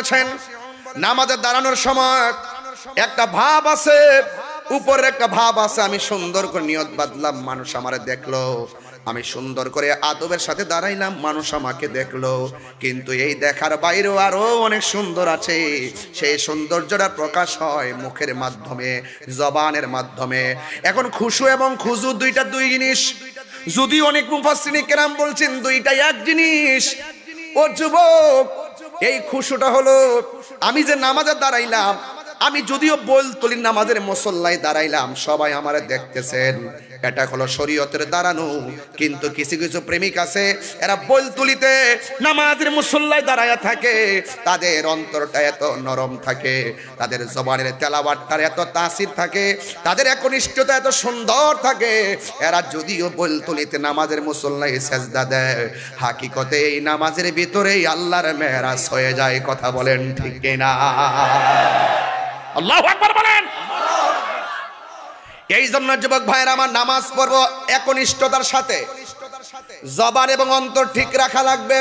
বলেছেন নামাজে দাঁড়ানোর সময় একটা ভাব আছে, উপরের একটা ভাব আছে। আমি সুন্দর করে নিয়ত বাঁধলাম, মানুষ আমারে দেখলো, আমি সুন্দর করে আদবের সাথে দাঁড়াইলাম, মানুষ আমাকে দেখলো। কিন্তু এই দেখার বাইরেও আরো অনেক সুন্দর আছে। সেই সৌন্দর্যটা প্রকাশ হয় মুখের মাধ্যমে, জবানের মাধ্যমে। এখন খুশু এবং খুজু দুইটা দুই জিনিস, যদি অনেক মুফাসসিরিন কেরাম বলছেন দুইটাই এক জিনিস। ও যুবক, এই খুশুটা হলো আমি যে নামাজে দাঁড়াইলাম, আমি যদিও বলতলি নামাজের মুসল্লায় দাঁড়াইলাম, সবাই আমারে দেখতেছেন, এটা হলো শরীয়তের দাঁড়ানো। কিন্তু কিছু কিছু প্রেমিক আছে, এরা বলতুলিতে নামাজের মুসল্লায় দাঁড়ায়া থাকে, তাদের অন্তরটা এত নরম থাকে, তাদের জবানের তেলাওয়াতটা এত তাসির থাকে, তাদের একনিষ্ঠতা এত সুন্দর থাকে। এরা যদিও বলতুলিতে নামাজের মুসল্লায় সেজদা দেয়, হাকিকতে এই নামাজের ভিতরেই আল্লাহর মেরাজ হয়ে যায়। কথা বলেন ঠিক কিনা? আল্লাহু আকবার বলেন। এই জন্য যুবক ভাইয়েরা আমার, নামাজ পড়ব একনিষ্ঠতার সাথে, জবান এবং অন্তর ঠিক রাখা লাগবে।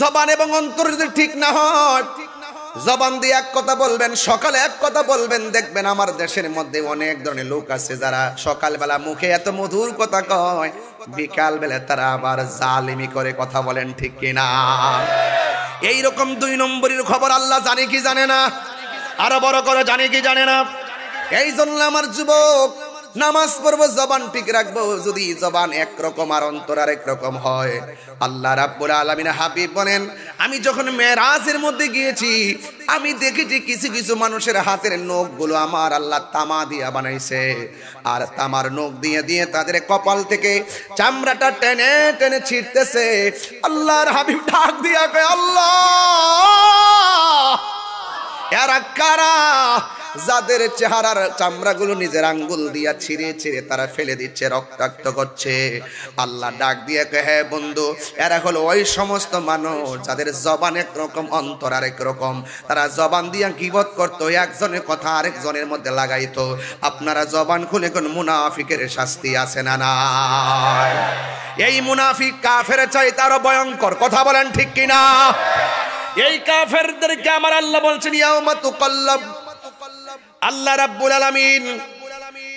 জবান এবং অন্তর যদি ঠিক না হয়, জবান দিয়ে এক কথা বলবেন, সকালে এক কথা বলবেন, দেখবেন আমার দেশের মধ্যে অনেক ধরনের লোক আছে যারা সকালবেলা মুখে এত মধুর কথা কয়, বিকাল বেলা তারা আবার জালিমি করে। কথা বলেন ঠিক কিনা? এইরকম দুই নম্বরের খবর আল্লাহ জানে কি জানে না? আরো বড় করে জানে কি জানে না? এই জন্য আমার যুবক, নামাজ পড়বো, জবান ঠিক রাখবো। যদি জবান একরকম আর অন্তর আর একরকম হয়, আল্লাহ রাব্বুল আলামিন হাবিব বলেন, আমি যখন মেরাজের মধ্যে গিয়েছি, আমি দেখেছি কিছু কিছু মানুষের হাতের নখগুলো আমার আল্লাহ তামা দিয়া বানাইছে, আর তামার নখ দিয়ে দিয়ে তাদের কপাল থেকে চামড়াটা টেনে টেনে ছিঁড়তেছে। আল্লাহর হাবিব ডাক দিয়া কয়, আল্লাহ, এরা কারা যাদের চেহারার চামড়াগুলো নিজের আঙ্গুল দিয়া ছিঁড়ে ছিঁড়ে তারা ফেলে দিচ্ছে, রক্তাক্ত করছে? আল্লাহ ডাক দিয়ে কয়, হ্যাঁ বন্ধু, এরা হলো ওই সমস্ত মানুষ যাদের জবান একরকম, অন্তর আরেক রকম। তারা জবান দিয়া গীবত করতো, একজনের কথা আরেকজনের মধ্যে লাগাইতো। আপনারা জবান খুলে কোন মুনাফিকের শাস্তি আছে না নাই? এই মুনাফিক কাফের চাইতে আরো ভয়ঙ্কর। কথা বলেন ঠিক কিনা? এই কাফেরদেরকে আমার আল্লাহ বলছেন, ইয়াউমা তুকাল্লাব, আল্লাহ রাব্বুল আলামিন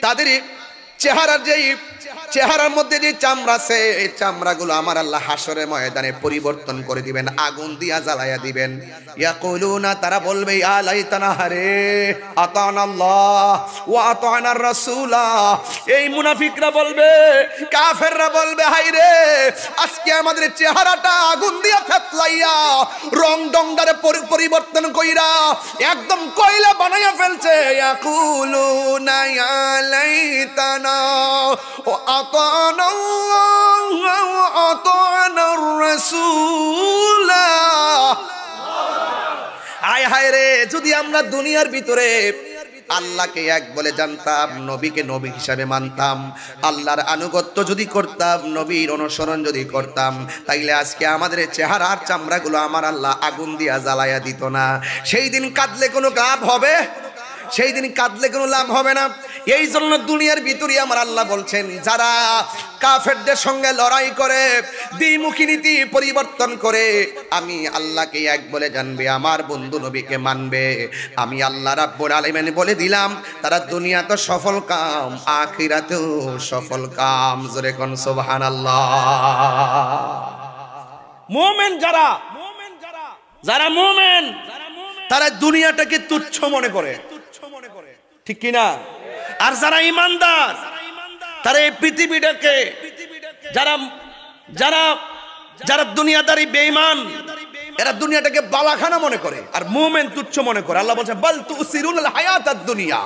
তাদের চেহারার মধ্যে যে চামড়া আছে, এই চামড়াগুলো আমার আল্লাহ হাসরের ময়দানে পরিবর্তন করে দিবেন, আগুন দিয়া জ্বালায়া দিবেন। ইয়াকুলুনা, তারা বলবে, ইয়া লাইতানা, হারে আতানাল্লাহ ওয়া আতানার রাসূলা। এই মুনাফিকরা বলবে, কাফেররা বলবে, হায় রে, আজকে আমাদের চেহারাটা আগুন দিয়া থেতলাইয়া রং ডংডারে পরিবর্তন কইরা একদম কয়লা বানাইয়া ফেলছে। ইয়াকুলুনা ইয়া লাইতানা ওয়া আতানাল্লাহ ওয়া আতানার রাসূলা। আয় হায় রে, যদি আমরা দুনিয়ার ভিতরে আল্লাহকে এক বলে জানতাম, নবীকে নবী হিসাবে মানতাম, আল্লাহর আনুগত্য যদি করতাম, নবীর অনুসরণ যদি করতাম, তাইলে আজকে আমাদের চেহারার চামড়াগুলো আমার আল্লাহ আগুন দিয়া জ্বালায়া দিত না। সেই দিন কাঁদলে কোনো লাভ হবে? সেই দিন কাঁদলে কোনো লাভ হবে না। এই জন্য দুনিয়ার ভিতরে আমার আল্লাহ বলছেন, যারা কাফেরদের সঙ্গে লড়াই করে, দ্বিমুখী নীতি পরিবর্তন করে, আমি আল্লাহকে এক বলে জানবে, আমার বন্ধু নবীকে মানবে, আমি আল্লাহ রাব্বুল আলামিন বলে দিলাম, তারা দুনিয়াতে সফল কাম, আখিরাতেও সফল কাম। জোরে কোন সুবহানাল্লাহ। মুমিন যারা মুমিন, তারা দুনিয়াটাকে তুচ্ছ মনে করে, ঠিক কিনা? আর যারা ইমানদার, তারা এই পৃথিবীটাকে, যারা যারা যারা দুনিয়াদারি বেঈমান, এরা দুনিয়াটাকে বালাখানা মনে করে, আর মুমিন তুচ্ছ মনে করে। আল্লাহ বলছে, বাল তুসিরুল হায়াতাদ দুনিয়া,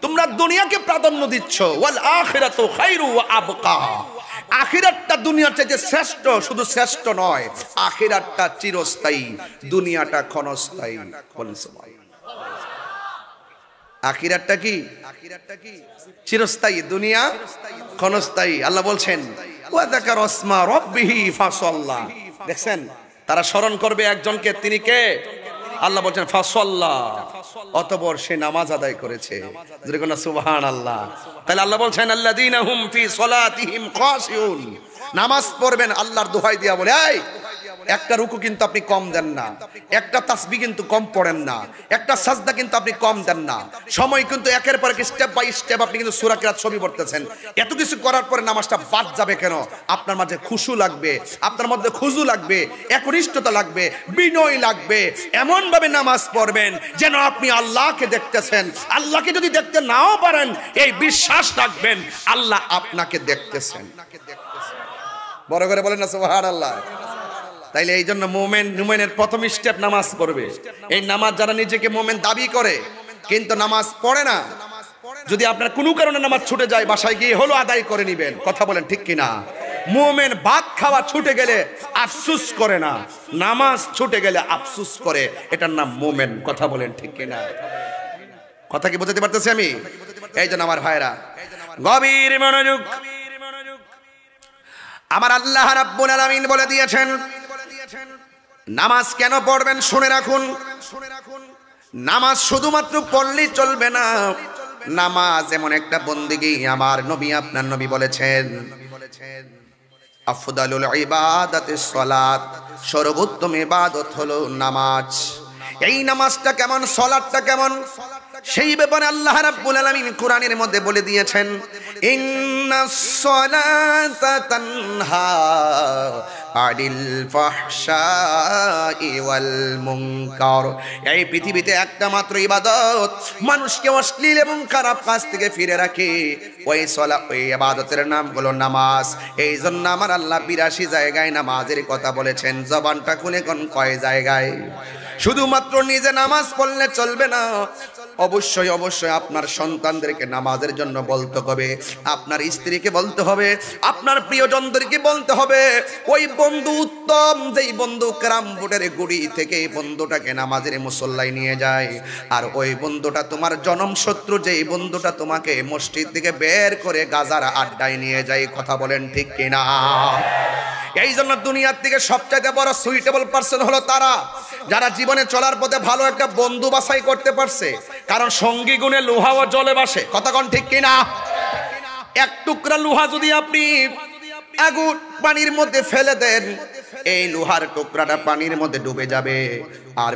তোমরা দুনিয়াকে প্রাধান্য দিচ্ছ, ওয়াল আখিরাতু খায়রু ওয়া আবকা। আখিরাতটা দুনিয়ার চেয়ে শ্রেষ্ঠ, শুধু শ্রেষ্ঠ নয়, আখিরাতটা চিরস্থায়ী, দুনিয়াটা ক্ষণস্থায়ী। বলেন সুবহানাল্লাহ। আখিরাতটা কি? চিরস্থায়ী, দুনিয়া ক্ষণস্থায়ী। আল্লাহ বলছেন, ওয়া যাকারা ইসমা রাব্বিহি ফাসাল্লা। দেখছেন, তারা স্মরণ করবে একজনকে, তিনি কে? আল্লাহ বলছেন ফাসাল্লা, অতঃপর সে নামাজ আদায় করেছে। যেরকম সুবহানাল্লাহ। তাহলে আল্লাহ বলছেন, আল্লাযীনা হুম ফি সলাতিহিম খাশিউন, নামাজ পড়বেন, আল্লাহর দোহাই দিয়া বলে, এই একটা রুকু কিন্তু আপনি কম দেন না, একটা তাসবিহ কিন্তু কম পড়েন না, একটা সাজদা কিন্তু আপনি কম দেন না। সময় কিন্তু একের পর এক স্টেপ বাই স্টেপ আপনি কিন্তু সূরা কিরাত ছবি পড়তেছেন। এত কিছু করার পরে নামাজটা বাদ যাবে কেন? আপনার মাঝে খুশু লাগবে, আপনার মধ্যে খুজু লাগবে, একনিষ্ঠতা লাগবে, বিনয় লাগবে। এমন ভাবে নামাজ পড়বেন যেন আপনি আল্লাহকে দেখতেছেন। আল্লাহকে যদি দেখতে নাও পারেন, এই বিশ্বাস রাখবেন আল্লাহ আপনাকে দেখতেছেন। বড় করে বলেন না সুবহানাল্লাহ। তাইলে এই জন্য মুমিনের প্রথম স্টেপ নামাজ পড়বে। এই নামাজ যারা নিজেকে মুমিন দাবি করে কিন্তু নামাজ পড়ে না, যদি আপনার কোনো কারণে নামাজ ছুটে যায়, বাসায় গিয়ে হলো আদায় করে নেবেন। কথা বলেন ঠিক কিনা? মুমিন ভাত খাওয়া ছুটে গেলে আফসোস করে না, নামাজ ছুটে গেলে আফসোস করে, এটার নাম মুমিন। কথা বলেন ঠিক কিনা? কথা কি বুঝতে পারতেছি আমি? এই জন্য আমার ভাইরা গভীর মনোযোগ। আমার আল্লাহ রাব্বুল আলামিন বলে দিয়েছেন নামাজ কেন পড়বেন শুনে রাখুন। নামাজ শুধুমাত্র পড়লেই চলবে না, নামাজ এমন একটা বন্দেগী, আমার নবী আপনার নবী বলেছেন আফদালুল ইবাদাতিস সালাত, সর্বোত্তম ইবাদত হলো নামাজ। এই নামাজটা কেমন, সালাতটা কেমন, সেই ব্যাপারে আল্লাহ রাব্বুল আলামিন কোরআনের মধ্যে বলে দিয়েছেন ইন্নাস সালাতা তানহা আনিল ফাহশাই ওয়াল মুনকার। এই পৃথিবীতে একটা মাত্র ইবাদত মানুষকে অশ্লীল এবং খারাপ কাজ থেকে ফিরে রাখে, ওই সালাত, ওই ইবাদতের নাম হলো নামাজ। এই জন্য আমার আল্লাহ 82 জায়গায় নামাজের কথা বলেছেন। জবানটা খুলে কোন কয় জায়গায়? শুধুমাত্র নিজে নামাজ পড়লে চলবে না, অবশ্যই অবশ্যই আপনার সন্তানদেরকে নামাজের জন্য বলতে হবে, আপনার স্ত্রীকে বলতে হবে, আপনার প্রিয়জনদেরকে বলতে হবে। ওই বন্ধু উত্তম, যেই বন্ধু ক্যারাম বোর্ডের গুড়ি থেকে এই বন্ধুটাকে নামাজের মুসল্লায় নিয়ে যায়, আর ওই বন্ধুটা তোমার জনম শত্রু, যেই বন্ধুটা তোমাকে মসজিদ থেকে বের করে গাজার আড্ডায় নিয়ে যায়। কথা বলেন ঠিক কিনা? এই জন্য দুনিয়ার থেকে সবচাইতে বড় সুইটেবল পারসন হলো তারা যারা জীবনে চলার পথে ভালো একটা বন্ধু বাছাই করতে পারছে। কারণ সঙ্গী গুণে লোহাও জলে বাসে। কথা কোন ঠিক কিনা? এক টুকরা লোহা যদি আপনি আগুন পানির মধ্যে ফেলে দেন, এই লোহার টুকরাটা পানির মধ্যে ডুবে যাবে। আর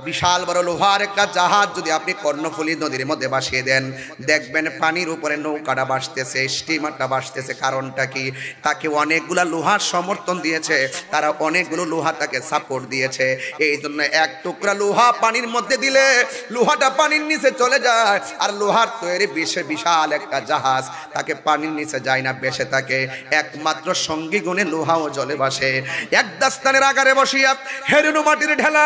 বিশাল বড় লোহার একটা জাহাজ যদি আপনি কর্ণফুলী নদীর মধ্যে ভাসিয়ে দেন, দেখবেন পানির উপরে নৌকাটা ভাসতেছে, স্টিমারটা ভাসতেছে। কারণটা কি? তাকে অনেকগুলা লোহার সমর্থন দিয়েছে, তারা অনেকগুলো লোহা তাকে সাপোর্ট দিয়েছে। এই জন্য এক টুকরা লোহা পানির মধ্যে দিলে লোহাটা পানির নিচে চলে যায়, আর লোহার তৈরি বিশাল একটা জাহাজ তাকে পানির নিচে যায় না, বেসে থাকে। একমাত্র সঙ্গী গুণে লোহাও জলে ভাসে। এক দাস্তানের আকারে বসিয়া হেরেনো মাটির ঢেলা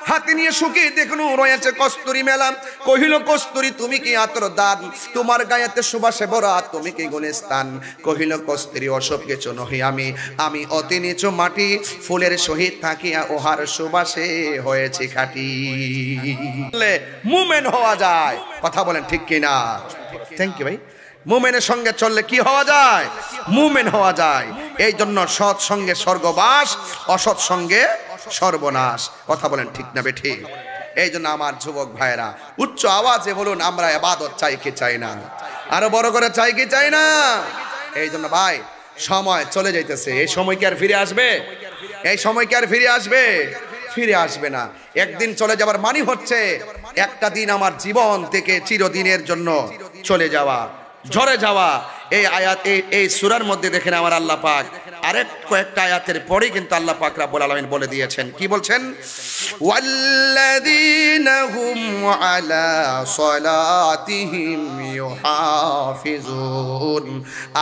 হাতে নিয়ে শুকিয়ে দেখনু রয়েছে কস্তুরি মেলা। কহিল কস্তুরি তুমি কি আতর দান, তোমার গায়েতে সুবাসে ভরা, তুমি কি গুণস্থান। কহিল কস্তুরি অসব কিছু নহি আমি, আমি অতি নিচু মাটি, ফুলের সহিত থাকিয়া ওহার সুবাসে হয়েছে খাঁটি। মুমেন হওয়া যায়। কথা বলেন ঠিক কিনা? থ্যাংক ইউ ভাই। মুমেনের সঙ্গে চললে কি হওয়া যায়? মুমেন হওয়া যায়। এই জন্য সৎ সঙ্গে স্বর্গবাস, অসৎ সঙ্গে সর্বনাশ। কথা বলেন ঠিক না বেঠিক? এই জন্য আমার যুবক ভাইরা উচ্চ আওয়াজে বলুন, আমরা ইবাদত চাই কি চাই না? আরো বড় করে চাই কি চাই না? এই জন্য ভাই সময় চলে যাইতেছে, এই সময় কি আর ফিরে আসবে? এই সময় কি আর ফিরে আসবে? ফিরে আসবে না। একদিন চলে যাবার মানে হচ্ছে একটা দিন আমার জীবন থেকে চিরদিনের জন্য চলে যাওয়া, ঝরে যাওয়া। এই আয়াত, এই সূরার মধ্যে দেখেন আমার আল্লাহ পাক আরেক কয়েকটা আয়াতের পরে কিন্তু আল্লাহ পাক রব্বুল আলামিন বলে দিয়েছেন। কি বলছেন? ওয়াল্লাযীনা হুম আলা সালাতিহিম ইউহাফিজুন।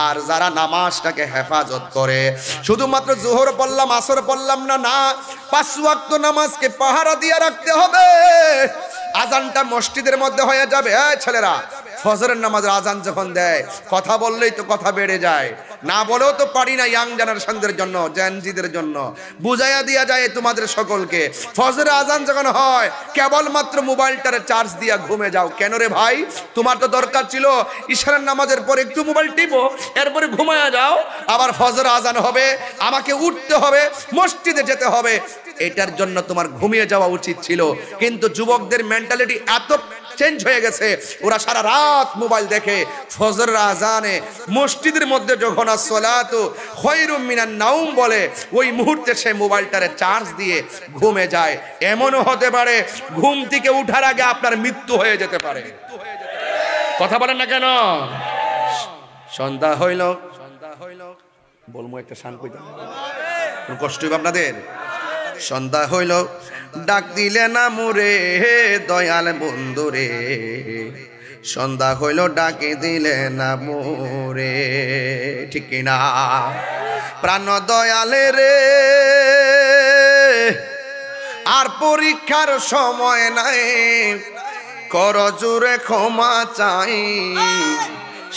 আর যারা নামাজটাকে হেফাজত করে, শুধুমাত্র যোহর পড়লাম আসর পড়লাম না, না, 5 ওয়াক্ত নামাজকে পাহারা দিয়ে রাখতে হবে। আজানটা মসজিদের মধ্যে হয়ে যাবে। এই ছেলেরা, ফজরের নামাজের আজান যখন দেয়, কথা বললেই তো কথা বেড়ে যায়, না বলেও তো পারি না। ইয়াং জেনারেশনদের জন্য, জেনজিদের জন্য বুঝাইয়া দিয়া যায় তোমাদের সকলকে, ফজরের আজান যখন হয় কেবলমাত্র মোবাইলটারে চার্জ দিয়া ঘুমে যাও। কেন রে ভাই? তোমার তো দরকার ছিল ইশারার নামাজের পর একটু মোবাইল টিপো, এরপরে ঘুমায়া যাও। আবার ফজর আজান হবে, আমাকে উঠতে হবে, মসজিদে যেতে হবে, এটার জন্য তোমার ঘুমিয়ে যাওয়া উচিত ছিল। কিন্তু যুবকদের মেন্টালিটি এত চেঞ্জ হয়ে গেছে। ওরা সারা রাত মোবাইল দেখে, ফজরের আজানে মসজিদের মধ্যে যখন আসসালাতু খায়রুম মিনান নাওম বলে, ওই মুহূর্তে সে মোবাইলটারে চার্জ দিয়ে ঘুমে যায়। এমনও হতে পারে ঘুম থেকে উঠার আগে আপনার মৃত্যু হয়ে যেতে পারে। কথা বলেন না কেন? সন্ধ্যা হইল, বলবো একটা শান কইতে কষ্ট হইব আপনাদের। সন্ধ্যা হইল, ডাক দিলে না মোরে দয়াল বন্ধু রে, সন্ধ্যা হইল ডাকে দিলে না মোরে, ঠিক কিনা? প্রাণ দয়ালে রে, আর পরীক্ষার সময় নাই, কর জোরে ক্ষমা চাই,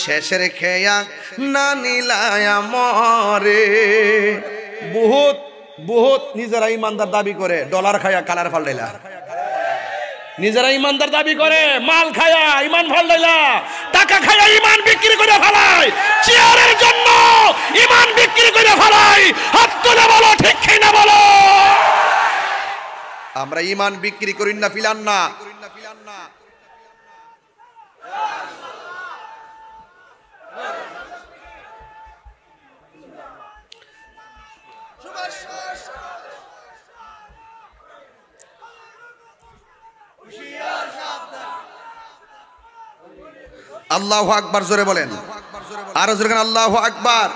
শেষের খেয়া না নিলায় মরে। বহুত বহুত নিজেরা ইমানদার দাবি করে, ডলার খায়া কালার ফাল্টাইলা। নিজেরা ইমানদার দাবি করে, মাল খায়া ইমান ফাল্টাইলা, টাকা খায়া ইমান বিক্রি করে ফেলায়, চেয়ারের জন্য ইমান বিক্রি করে ফেলায়। হাত তুলে বলো ঠিক কিনা বলো। আমরা ইমান বিক্রি করি না, ফিলান না। আল্লাহু আকবার জোরে বলেন, আরো জোরে বলেন আল্লাহু আকবার।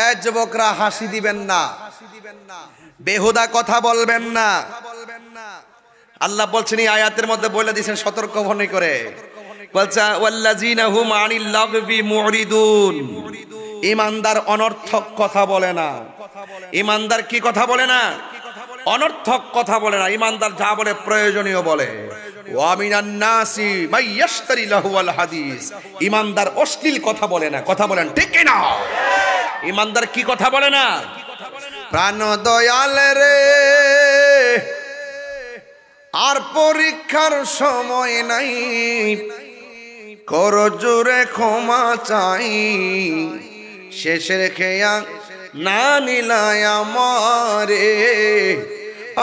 এ যুবকরা, হাসি দিবেন না, বেহুদা কথা বলবেন না। আল্লাহ বলছেন এই আয়াতের মধ্যে বলে দিয়েছেন সতর্ক বাণী করে, বলছে ওয়াল্লাযিনা হুম আনিল লাগবি মুরিদুন। ঈমানদার অনর্থক কথা বলে না। ঈমানদার কি কথা বলে না? অনর্থক কথা বলে না। ঈমানদার যা বলে প্রয়োজনীয় বলে। ওয়া মিনান নাসি মাই ইয়াশতারি লাহুল হাদিস। ঈমানদার অশ্লীল কথা বলে না। কথা বলেন ঠিক কি না? ঈমানদার কি কথা বলে না? প্রাণ দয়াল রে, আর পরীক্ষার সময় নাই, কর জোরে ক্ষমা চাই, শেষের খেয়া না নিলায় আমারে।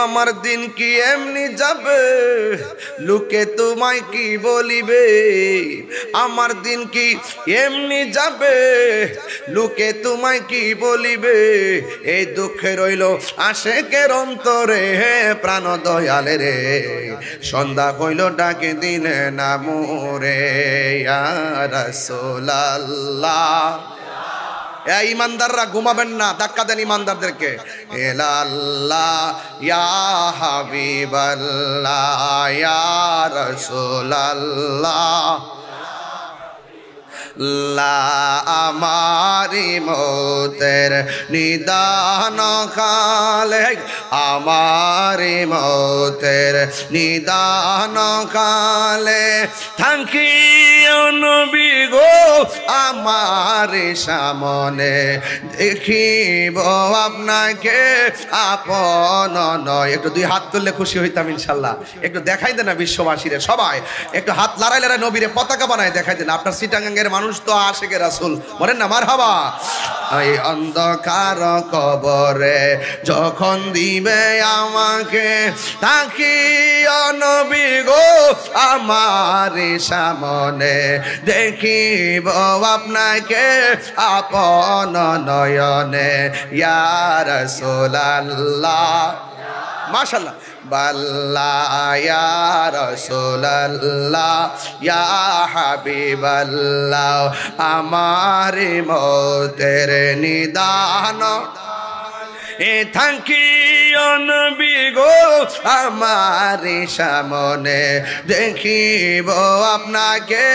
আমার দিন কি এমনি যাবে, লোকে তোমায় কি বলিবে? আমার দিন কি এমনি যাবে, লোকে তোমায় কি বলিবে? এই দুঃখে রইল আশেকের অন্তরে, প্রাণ দয়ালে রে, সন্ধ্যা হইল ডাকে দিলে না মোরে। ইয়া রাসূলুল্লাহ। ইমানদাররা ঘুমাবেন না, ধাক্কা দেন ইমানদারদেরকে। এলাল্লাহ ইয়া হাবিবাল্লাহ ইয়া রাসূলুল্লাহ, লা আমারি মৌতের নিদান কালে, আমারি মৌতের নিদান কালে, থাকিও নবী গো আমার সামনে, দেখিব আপনাকে আপন নয়। একটু দুই হাত তুললে খুশি হইতাম ইনশাল্লাহ। একটু দেখাই দেন না বিশ্ববাসীরে, সবাই একটু হাত লড়াই লড়াই নবীরে পতাকা বানায় দেখাই দেন। আপনার চিটাগাঙ্গের মানুষ তো আশেকে রাসূল, বলেন না মারহাবা। এই অন্ধকার কবরে যখন দিবে আমাকে, তাকিও নবী গো আমার সামনে, দেখিব আপনাকে আপন নয়নে। ইয়া রাসূলুল্লাহ, মাশাআল্লাহ। বাল্লা ইয়া রাসূলুল্লাহ ইয়া হাবিবাল্লাহ, আমার মৌতের নিদান এ থাকিও নবী গো আমার সামনে, দেখিব আপনাকে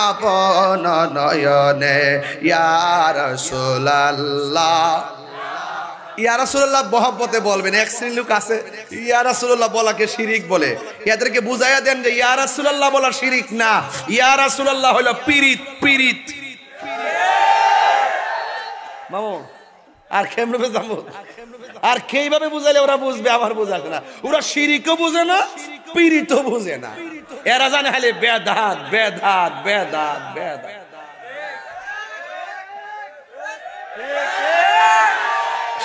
আপন নয়নে। ইয়া রাসূলুল্লাহ, ইয়া রাসূলুল্লাহ মহব্বতে বলবেন। এক শ্রেণীর লোক আছে ইয়া রাসূলুল্লাহ বলাকে শিরিক বলে। এদেরকে বুঝাইয়া দেন যে ইয়া রাসূলুল্লাহ বলা শিরিক না, ইয়া রাসূলুল্লাহ হলো পীরিত। পীরিত মামু আর কেমনে বুঝাবো? আর কিভাবে বুঝাইলে ওরা বুঝবে? আমার বোঝাছে না। ওরা শিরিকও বুঝে না, পীরিতও বুঝে না। এরা জানে খালি বেদাত বেদাত বেদাত বেদাত।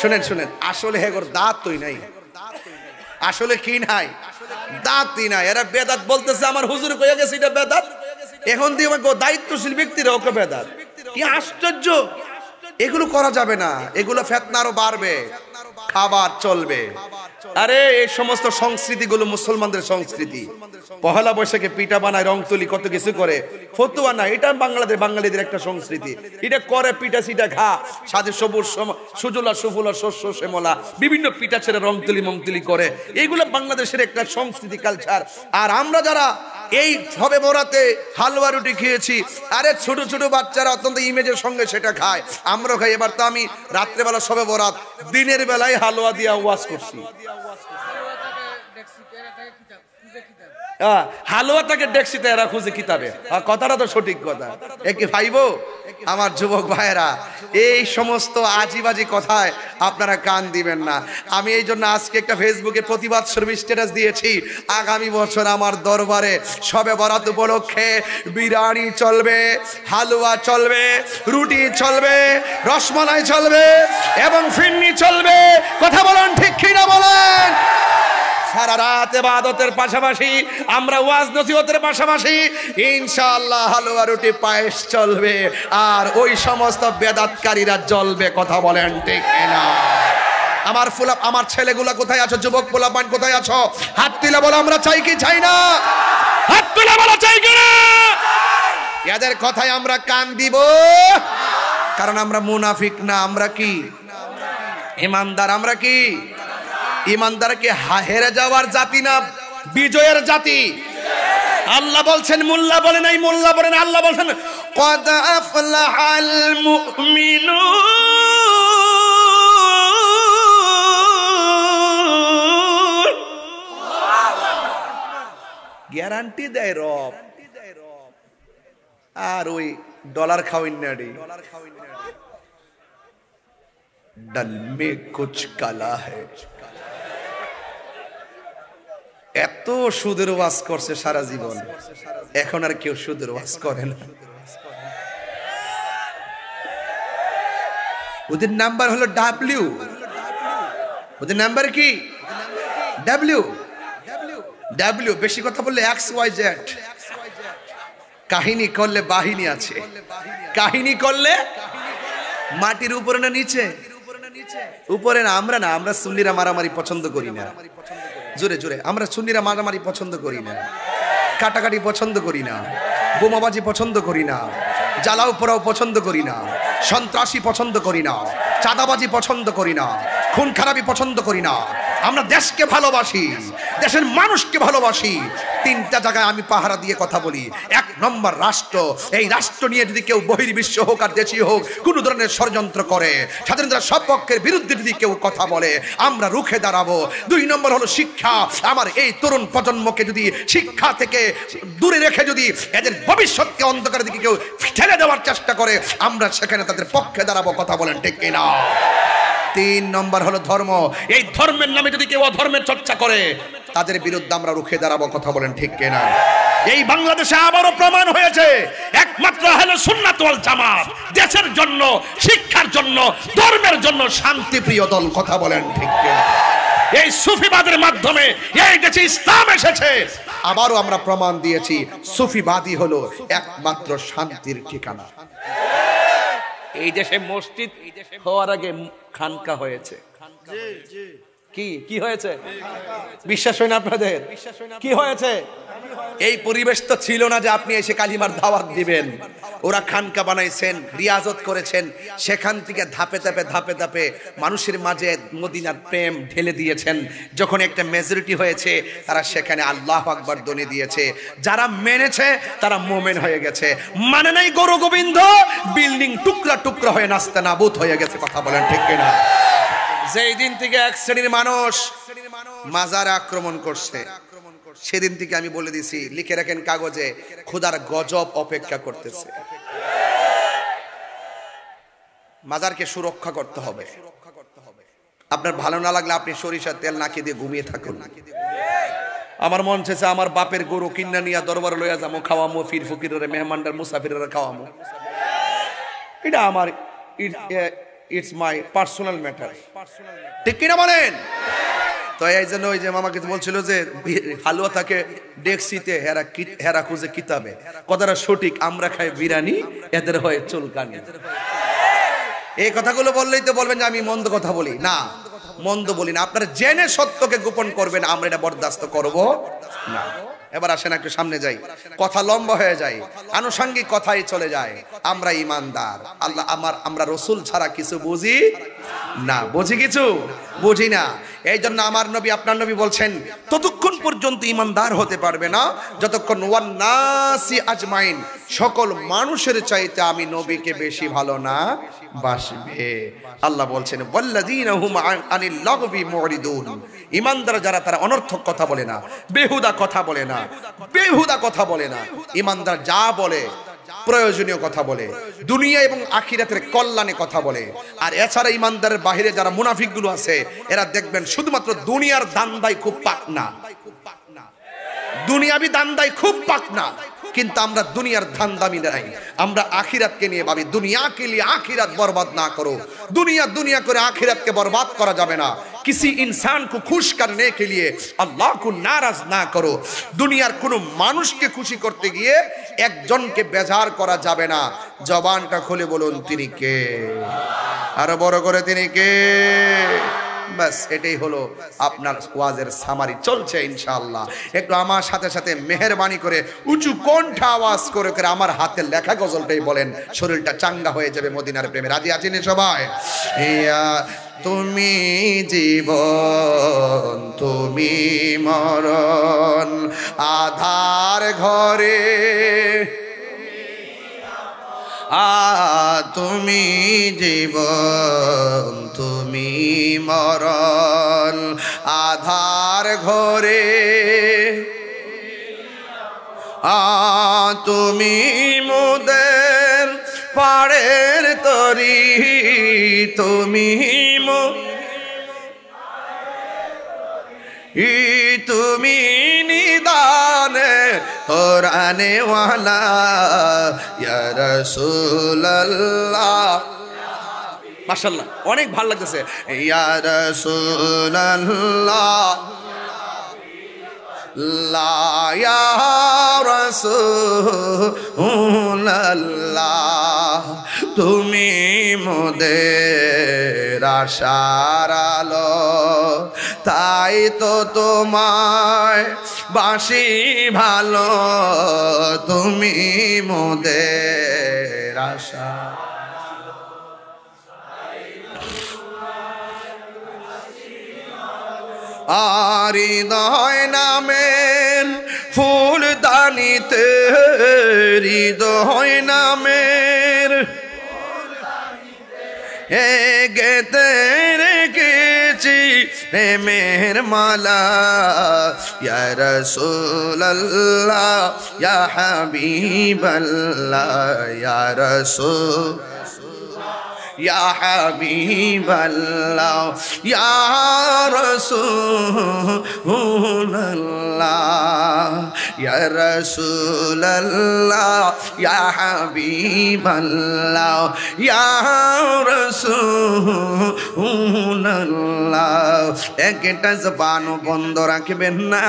শুনেন শুনেন, আসলে হেগর দাঁত তোই নাই, আসলে কি নাই, দাঁতই না। এরা বেদাত বলতেছে, আমার হুজুর কইয়া গেছে এটা বেদাত, এখন দিয়ে দায়িত্বশীল ব্যক্তিরা ওকে বেদাত। কি আশ্চর্য! এগুলো করা যাবে না, এগুলো ফিতনা আরো বাড়বে, খাবার চলবে। আরে এই সমস্ত সংস্কৃতিগুলো মুসলমানদের সংস্কৃতি। পহেলা বৈশাখে পিঠা বানায়, রং তুলি, কত কিছু করে, ফতুয়া না, এটা বাঙালিদের একটা সংস্কৃতি। এটা করে, পিঠা সিঠা খা, সাথে সবুজ সুজলা সুফলা শস্য শ্যামলা বিভিন্ন পিঠা ছেড়ে রং তুলি মংতুলি করে, এইগুলো বাংলাদেশের একটা সংস্কৃতি কালচার। আর আমরা যারা এই হবে বরাতে হালুয়া রুটি খেয়েছি, আরে ছোট ছোট বাচ্চারা অত্যন্ত ইমেজের সঙ্গে সেটা খায়, আমরাও খাই। এবার তো আমি রাত্রেবেলা সবে বরাত, দিনের বেলায় হালুয়া দিয়া ওয়াজ করছি। হালুয়া তাকে ডেক্সিতে এরা খুঁজে কিতাবে, কথাটা তো সঠিক কথা। একে ভাইবো আমার যুবক ভাইয়েরা, এই সমস্ত আজিবাজি কথায় আপনারা কান দিবেন না। আমি এই জন্য আজকে একটা ফেসবুকে প্রতিবাদ স্বরূপ স্ট্যাটাস দিয়েছি, আগামী বছর আমার দরবারে সবে বরাত উপলক্ষে বিরিয়ানি চলবে, হালুয়া চলবে, রুটি চলবে, রসমালাই চলবে এবং ফিরনি চলবে। কথা বলেন ঠিক কিনা বলেন? সারা রাত ইবাদতের পাশাপাশি, আমরা ওয়াজ নসিহতের পাশাপাশি ইনশাআল্লাহ হালুয়া রুটি পায়েস চলবে, আর ওই সমস্ত বেদাতকারীরা জ্বলবে। কথা বলেন ঠিক কিনা? আমার ছেলেগুলা কোথায় আছো? যুবক পোলাপান কোথায় আছো? হাত তুলে বলো আমরা চাই কি চাই না? হাত তুলে বলো চাই কি না? এদের কথায় আমরা কান দিব, কারণ আমরা মুনাফিক না, আমরা কি ইমানদার। আমরা কি ইমানদারকে হেরে যাওয়ার জাতি না, বিজয়ের জাতি। আল্লাহ বলছেন, মোল্লা বলে নাই, মোল্লা বলে না, আল্লাহ বলছেন কদ আফলাহাল মুমিনুন। গ্যারান্টি দেয় রব। আর ওই ডলার খাওয়াইন না রে, डल में कुछ काला है। এত সুদের ওয়াজ করছে সারা জীবন, এখন আর কেউ সুদের ওয়াজ করে না। ওদের নাম্বার হলো ডাব্লিউ। ওদের নাম্বার কি? ডাব্লিউ। ডাব্লিউ। বেশি কথা বললে এক্স ওয়াই জেড। কাহিনী করলে বাহিনী আছে, কাহিনী করলে মাটির উপরে না নিচে? উপরে না। আমরা সুন্নিরা মারামারি পছন্দ করি না। জোরে জোরে, আমরা সুন্নিরা মারামারি পছন্দ করি না, কাটাকাটি পছন্দ করি না, বোমাবাজি পছন্দ করি না, জ্বালাও পোড়াও পছন্দ করি না, সন্ত্রাসী পছন্দ করি না, চাঁদাবাজি পছন্দ করি না, খুন খারাপি পছন্দ করি না। আমরা দেশকে ভালোবাসি, দেশের মানুষকে ভালোবাসি। তিনটা জায়গায় আমি পাহারা দিয়ে কথা বলি। এক নম্বর রাষ্ট্র, এই রাষ্ট্র নিয়ে যদি কেউ বহির্বিশ্ব হোক আর দেশীয় হোক কোনো ধরনের ষড়যন্ত্র করে, স্বাধীনতার সপক্ষের বিরুদ্ধে যদি কেউ কথা বলে, আমরা রুখে দাঁড়াবো। দুই নম্বর হলো শিক্ষা। আমার এই তরুণ প্রজন্মকে যদি শিক্ষা থেকে দূরে রেখে যদি এদের ভবিষ্যৎকে অন্ধকারের দিকে কেউ ঠেলে দেওয়ার চেষ্টা করে, আমরা সেখানে তাদের পক্ষে দাঁড়াবো। কথা বলেন ঠিক কিনা? তিন নম্বর হলো ধর্ম। এই ধর্মের নামে যদি কেউ অধর্মের চর্চা করে, তাদের বিরুদ্ধে আমরা রুখে দাঁড়াবো। কথা বলেন ঠিক কিনা? এই বাংলাদেশে আবারও প্রমাণ হয়েছে একমাত্র আহলে সুন্নাত ওয়াল জামাত দেশের জন্য, শিক্ষার জন্য, ধর্মের জন্য শান্তিপ্রিয় দল। কথা বলেন ঠিক কিনা? এই সুফিবাদের মাধ্যমে এই দেশে ইসলাম এসেছে। আবারও আমরা প্রমাণ দিয়েছি সুফিবাদী হলো একমাত্র শান্তির ঠিকানা। এই দেশে মসজিদ হওয়ার আগে খানকা হয়েছে। কি হয়েছে? বিশ্বাস হয় না আপনাদের? কি হয়েছে? এই পরিবেশ তো ছিল না যে আপনি এসে কালিমার দাওয়াত দিবেন। ওরা খানকা বানাইছেন, রিয়াজত করেছেন, সেখান থেকে ধাপে ধাপে মানুষের মাঝে মদিনার প্রেম ঢেলে দিয়েছেন। যখন একটা মেজরিটি হয়েছে, তারা সেখানে আল্লাহু আকবার ধ্বনি দিয়েছে। যারা মেনেছে তারা মোমেন হয়ে গেছে, মানে নাই গরু গোবিন্দ, বিল্ডিং টুকরা টুকরা হয়ে নাস্তা নাবুদ হয়ে গেছে। কথা বলেন ঠিক কিনা? যেই দিন থেকে এক শ্রেণীর মানুষ মাজারে আক্রমণ করছে, সেদিন থেকে আমি বলে দিছি, লিখে রাখেন কাগজে, খোদার গজব অপেক্ষা করতেছে। মাজারকে সুরক্ষা করতে হবে। আপনার ভালো না লাগলে আপনি সরিষার তেল নাকি দিয়ে ঘুমিয়ে থাকুন। আমার মন চেয়েছে আমার বাপের গরু কিন্না নিয়ে দরবারে লইয়া যাবো, খাওয়ামো, ফির ফকিরের মেহমানদার মুসাফিরের খাওয়ামো। এটা আমার ইটস মাই পার্সোনাল ম্যাটার। ঠিক কিনা বলেন? তো এই জন্য ওই যে মামাকে বলছিল যে হালুয়া থাকে ডেক্সিতে, হেরা খুঁজে কিতাবে। কথাটা সঠিক, আমরা খাই বিরিয়ানি, এদের হয় চুলকানি। এই কথাগুলো বললেই তো বলবেন যে আমি মন্দ কথা বলি। না, মন্দ বলি না, আপনারা জেনে সত্যকে গোপন করবেন, আমরা এটা বরদাস্ত করব না। এবার আসেন একটু সামনে যাই, কথা লম্বা হয়ে যায়, আনুষঙ্গিক কথাই চলে যায়। আমরা ইমানদার, আল্লাহ আমরা রসুল ছাড়া কিছু বুঝি না। বুঝি কিছু? বুঝি না। এই জন্য আমার নবী আপনার নবী বলছেন ততক্ষণ পর্যন্ত ইমানদার হতে পারবে না যতক্ষণ ওয়ান নাসি আজমাইন, সকল মানুষের চাইতে আমি নবীকে বেশি ভালো না বাসবে। আল্লাহ বলছেন ওয়াল্লাযীনা হুম আনিল লাগবি মুরিদুন, ইমানদার যারা তারা অনর্থক কথা বলে না, বেহুদা কথা বলে না, বেহুদা কথা বলে না। ইমানদার যা বলে প্রয়োজনীয় কথা বলে, দুনিয়া এবং আখিরাতের কল্যাণে কথা বলে। আর এছাড়া ইমানদারের বাহিরে যারা মুনাফিকগুলো আছে, এরা দেখবেন শুধুমাত্র দুনিয়ার দান্দায় খুব পাকনা, দুনিয়াবি দান্দায় খুব পাকনা। কিন্তু আমরা দুনিয়ার ধান্দামি নাই, আমরা আখিরাতকে নিয়ে ভাবি। দুনিয়াকে নিয়ে আখিরাত বরবাদ না করো। দুনিয়া দুনিয়া করে আখিরাতকে বরবাদ করা যাবে না। किसी इंसान को खुश करने के लिए अल्लाह को नाराज ना करो। दुनियार কোনো মানুষকে খুশি করতে গিয়ে একজনকে বেজার করা যাবে না। জবানটা খুলে বলুন তিনি কে, আরো বড় করে তিনি কে। বাস এটাই হলো আপনার ওয়াজের সামারি। চলছে ইনশাআল্লাহ। একটু আমার সাথে সাথে মেহেরবানি করে উঁচু কণ্ঠ আওয়াজ করে করে আমার হাতে লেখা গজলটাই বলেন, শরীরটা চাঙ্গা হয়ে যাবে মদিনার প্রেমে। রাজি আছেন সবাই? ইয়া তুমি জীবন তুমি মরণ, আধার ঘরে তুমি জীবন তুমি মরণ, আধার ঘরে তুমি মোদের পাড়ের তরি, তুমি তুমি নিদানে কোরআনে ওয়ালা ইয়া রাসূলুল্লাহ। মাশাআল্লাহ, অনেক ভালো লাগতেছে। ইয়া রাসূলুল্লাহ লা ইয়া রাসূলুল্লাহ, তুমি মোদের আশার আলো, তাই তো তোমায় বাসি ভালো, তুমি মোদের আশা। আর হৃদয় নামের ফুলদানিতে, হৃদয় নামের গেতে রেখেছি প্রেমের মালা, ইয়া রাসূলুল্লাহ ইয়া হাবিবাল্লাহ, ইয়া রাসূল ইয়া হাবিবাল্লাহ ইয়া রাসূলুল্লাহ, ইয়া রাসূলুল্লাহ ইয়া হাবিবাল্লাহ, ইয়া রাসূলুল্লাহ। একটা জবান বন্ধ রাখবেন না।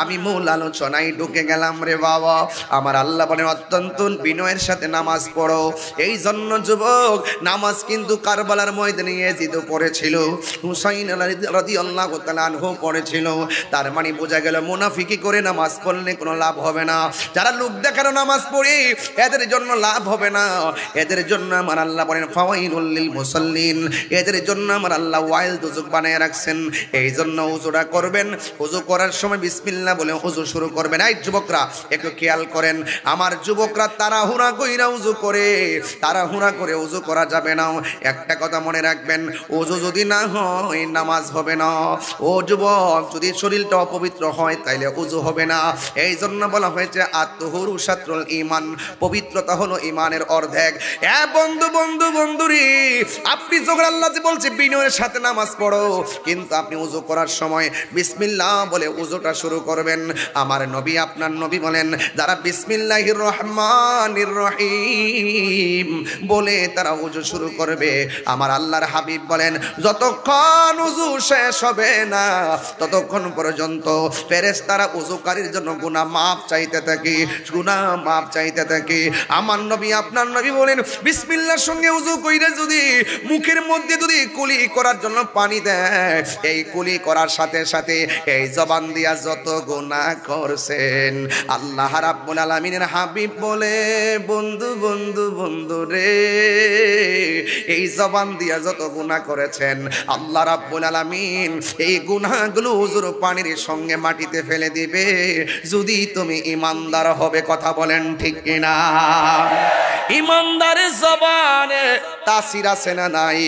আমি মূল আলোচনায় ঢুকে গেলাম রে বাবা। আমার আল্লাহ বলেন অত্যন্ত বিনয়ের সাথে নামাজ পড়ো। এই জন্য যুবক, নামাজ কিন্তু কারবালার ময়দানে ইয়াজিদ পড়েছিল, হুসাইন রাদিয়াল্লাহু তাআলা আনহু পড়েছিল। তার মানে বোঝা গেল মুনাফিকি করে নামাজ পড়লে কোনো লাভ হবে না। যারা লোক দেখানো নামাজ পড়ে এদের জন্য লাভ হবে না। এদের জন্য আমার আল্লাহ বলেন ফাওয়াইলুল লিল মুসাল্লিন, এদের জন্য আমার আল্লাহ ওয়াইল দুজক বানায় রাখছেন। এই জন্য ওযুটা করবেন, ওযু করার সময় বিসমিল্লাহ বলে ওযু শুরু করবেন। এই যুবকরা একটু খেয়াল করেন, আমার যুবকরা তাড়াহুড়া কইরা ওযু করে, তাড়াহুড়া করে ওযু করা যাবে না। একটা কথা মনে রাখবেন, ওযু যদি না হয় নামাজ হবে না। ও যুবক, যদি শরীরটা অপবিত্র হয় তাইলে ওযু হবে না। এই জন্য বলা হয়েছে আত-তুহুরু শাতরুল ঈমান, পবিত্রতা হলো ঈমানের অর্ধেক। এ বন্ধু বন্ধু বন্ধুরি, আপনি যখন আল্লাহ যে বলছে বিনয়ের সাথে নামাজ পড়ো, কিন্তু আপনি ওযু করার সময় বিসমিল্লাহ বলে ওযুটা শুরু করবেন। আমার নবী আপনার নবী বলেন, যারা বিসমিল্লাহির রহমানির রহিম বলে তারা ওযু শুরু করবে, আমার আল্লাহর হাবিব বলেন যতক্ষণ ওযু শেষ হবে না ততক্ষণ পর্যন্ত ফেরেশতারা ওযুকারীর জন্য গুনাহ মাফ চাইতে থাকে, গুনাহ মাফ চাইতে থাকে। আমার নবী আপনার নবী বলেন বিসমিল্লাহর সঙ্গে ওযু কইরা যদি মুখের মধ্যে যদি কুলি করার জন্য পানি দেয়, এই কুলি করার সাথে সাথে এই জবান দিয়া যত গুনাহ করছেন, আল্লাহ রাব্বুল আলামিনের হাবিব বলে বন্ধু বন্ধু বন্ধু রে, এই জবান দিয়া যত গুনাহ করেছেন আল্লাহ রাব্বুল আলামিন এই গুনাহগুলো ওযুর পানির সঙ্গে মাটিতে ফেলে দিবে, যদি তুমি ঈমানদার হবে। কথা বলেন ঠিক কিনা? ঈমানদারের জবানে তাসির আছে না নাই?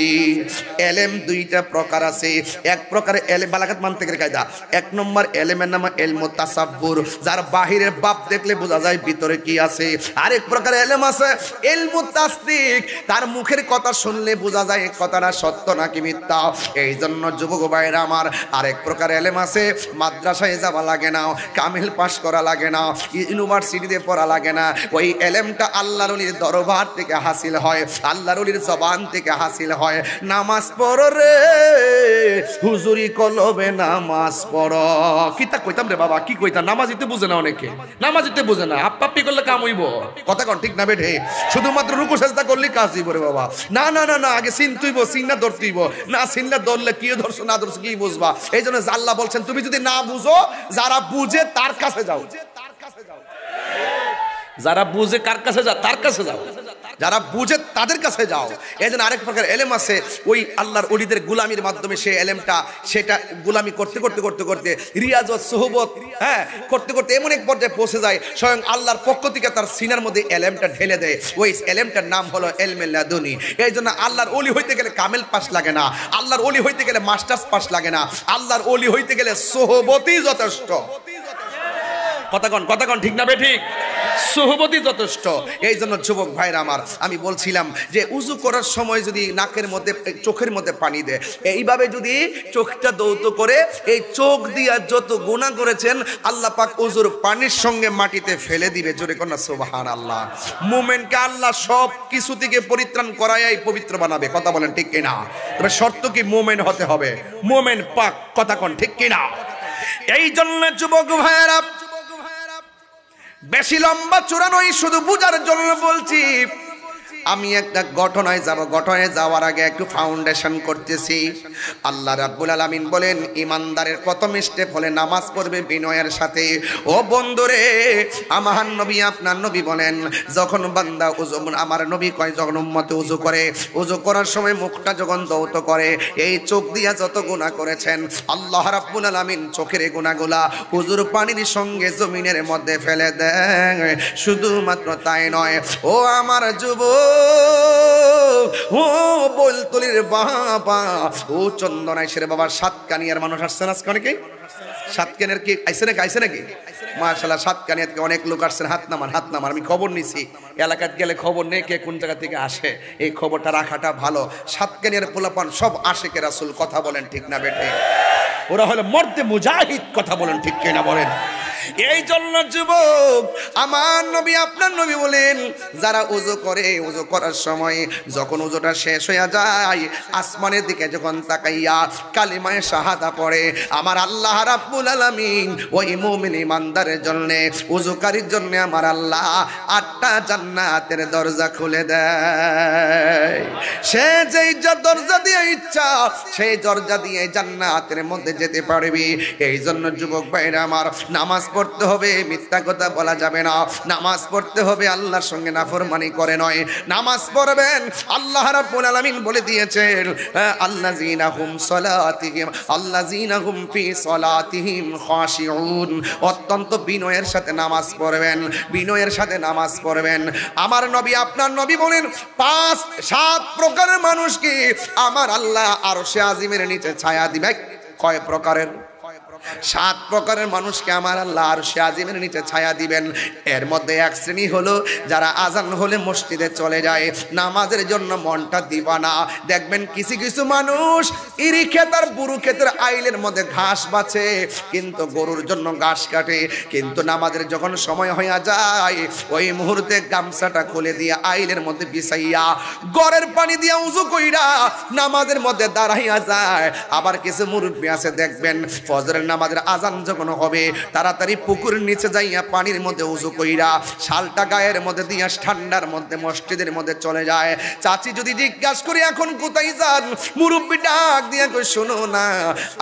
এলেম দুইটা প্রকার আছে। এক প্রকার এলেম বালাগাত মানতিকের কায়দা, এক নম্বর এলেমের নাম ইলমু তাসাব্বুর, যার বাহিরের বাপ দেখলে বোঝা যায় ভিতরে কি আছে। আরেক প্রকার এলেম আছে ইলমু তাসদিক, তার মুখের কথা শুনলে বোঝা যায় কথাটা সত্য নাকি মিথ্যা। এই জন্য যুবক ভাইরা আমার, আরেক প্রকার এলেম আছে মাদ্রাসায় যাওয়া লাগে না, কামিল পাস করা লাগে না, ইউনিভার্সিটিতে পড়া লাগে না, ওই এলেমটা আল্লাহর ওলির দরবার থেকে হাসিল হয়, আল্লাহর ওলির জবান থেকে হাসিল হয়। নামাজ পড়ো রে হুজুরি কলবে নামাজ পড়ো। কিতা কইতাম রে বাবা, কি কইতাম? নামাজিতে বুঝে না, অনেকে নামাজিতে বুঝে না, আপ্পাপ্পি করলে কাম হইব। কথা কোন ঠিক না বেঠে? শুধুমাত্র রুকু সাজদা করলে কাজ হইব রে বাবা। না না না না, আগে চিনতেইব, চিন্না ধরতেইব, না চিনলে ধরলে কি ধরছো না ধরছো কি বুঝবা। এই জন্য আল্লাহ বলছেন তুমি যদি না বুঝো, যারা বুঝে তার কাছে যাও। যারা বুঝে কার কাছে যাও? তার কাছে যাও। যারা বুঝে তাদের কাছে যাও। এই জন্য আরেক প্রকার এলেম আছে, ওই আল্লাহর ওলিদের গুলামির মাধ্যমে সেই এলেমটা সেটা গুলামি করতে করতে করতে করতে রিয়াজত সুহবত করতে করতে এমন এক পর্যায়ে পৌঁছে যায়, স্বয়ং আল্লাহর পক্ষ থেকে তার সিনার মধ্যে এলেমটা ঢেলে দেয়। ওই এলেমটার নাম হলো ইলমে লাদুনি। এই জন্য আল্লাহর ওলি হইতে গেলে কামেল পাস লাগে না, আল্লাহর ওলি হইতে গেলে মাস্টার্স পাস লাগে না, আল্লাহর ওলি হইতে গেলে সুহবতই যথেষ্ট। কথা কন ঠিক না বে ঠিক? সুহবতই যথেষ্ট। এই জন্য যুবক ভাইরা আমার, আমি বলছিলাম যে উজু করার সময় যদি নাকের মধ্যে চোখের মধ্যে পানি দেয়, এইভাবে যদি চোখটা দৌত করে এই চোখ দিয়া যত গুনাহ করেছেন আল্লাহ পাক উজুর পানির সঙ্গে মাটিতে ফেলে দিবে। জোরে কন্যা সুবহানাল্লাহ। মুমিনকে আল্লাহ সব কিছু থেকে পরিত্রাণ করায় পবিত্র বানাবে। কথা বলেন ঠিক কিনা? তবে শর্ত কি? মুমিন হতে হবে, মুমিন পাক। কথা কন ঠিক কিনা? এই জন্য যুবক ভাইরা, বেশি লম্বা চূড়া নয়, শুধু বুঝার জন্য বলছি। আমি একটা ঘটনায় যাব, ঘটনায় যাওয়ার আগে একটু ফাউন্ডেশন করতেছি। আল্লাহ রাব্বুল আলামিন বলেন ঈমানদারের প্রথম স্টেপ হলে নামাজ পড়বে বিনয়ের সাথে। ও বন্ধুরে, আমার নবী আপনার নবী বলেন যখন বান্দা ওযু, আমার নবী কয় যখন উম্মত ওযু করে, ওযু করার সময় মুখটা যখন দৌত করে, এই চোখ দিয়া যত গুনাহ করেছেন আল্লাহ রাব্বুল আলামিন চোখের গুনাহগুলা ওযুর পানির সঙ্গে জমিনের মধ্যে ফেলে দেয়। শুধুমাত্র তাই নয়, ও আমার যুবক, ও বলতলির বাবা, ও চন্দনাইশের বাবা, সাতকানিয়ার মানুষ আসছেন আজকে অনেকে। সাতকানিয়ার কি আইছে নাকি? আইছে নাকি? মাশাআল্লাহ, সাতকানিয়া থেকে অনেক লোক আসছেন। হাত নামান, হাত নামান। আমি খবর নিছি, এলাকায় গেলে খবর নেই কে কোন জায়গা থেকে আসে, এই খবরটা রাখাটা ভালো। সাতকানিয়ার পোলাপান সব আশিকে রাসূল। কথা বলেন ঠিক না বেঠে? ওরা হলো মর্দে মুজাহিদ। কথা বলেন ঠিক কিনা বলেন? এই জন্য যুবক আমার নবী আপনার নবী বলেন যারা ওযু করে, ওযু করার সময় যখন ওযুটা শেষ হয়ে যায়, আসমানের দিকে যখন তাকাইয়া কালিমায়ে শাহাদা পড়ে, আমার আল্লাহ রাব্বুল আলামিন ওই মুমিন ইমানদারের জন্য, ওযুকারীর জন্য আমার আল্লাহ 8টা জান্নাতের দরজা খুলে দেয়। সে যেই দরজা দিয়ে ইচ্ছা সেই দরজা দিয়ে জান্নাতের মধ্যে যেতে পারবি। এই জন্য যুবক ভাইরা আমার, নামাজ পড়তে হবে, মিথ্যা কথা বলা যাবে না। নামাজ পড়তে হবে, আল্লাহর সঙ্গে নাফরমানি করে নয়। নামাজ পড়বেন, আল্লাহ রাব্বুল আলামিন বলে দিয়েছেন আল্লাযীনা হুম সালাতিহিম আল্লাযীনা হুম ফি সালাতিহিম খাশিউন। অত্যন্ত বিনয়ের সাথে নামাজ পড়বেন, বিনয়ের সাথে নামাজ পড়বেন। আমার নবী আপনার নবী বলেন 5-7 প্রকারের মানুষকে আমার আল্লাহ আরশে আজিমের নিচে ছায়া দিবে। কয় প্রকারের? সাত প্রকারের মানুষকে আমার আল্লাহ আরশে আজিমের নিচে ছায়া দিবেন। এর মধ্যে এক শ্রেণী হলো যারা আজান হলে মসজিদে চলে যায়, নামাজের জন্য মনটা দিবা না। দেখবেন কিছু কিছু মানুষ ইরি ক্ষেত আর বুরু ক্ষেতের আইলের মধ্যে ঘাস বাছে, কিন্তু গরুর জন্য ঘাস কাটে, কিন্তু নামাজের যখন সময় হয়ে যায় ওই মুহূর্তে গামছাটা খুলে দিয়ে আইলের মধ্যে বিছাইয়া গড়ের পানি দিয়া উযু কইরা নামাজের মধ্যে দাঁড়াইয়া যায়। আবার কিছু মুরব্বী আছে দেখবেন ফজরের নামাজের আজান যখন হবে তাড়াতাড়ি পুকুরের নিচে যাইয়া পানির মধ্যে উযু কইরা শালটা গায়ের মধ্যে দিয়া ঠান্ডার মধ্যে মসজিদের মধ্যে চলে যায়। চাচি যদি জিজ্ঞাসা করি এখন কোথায় যান, মুরব্বী ডাক দিয়া কই শোনো না,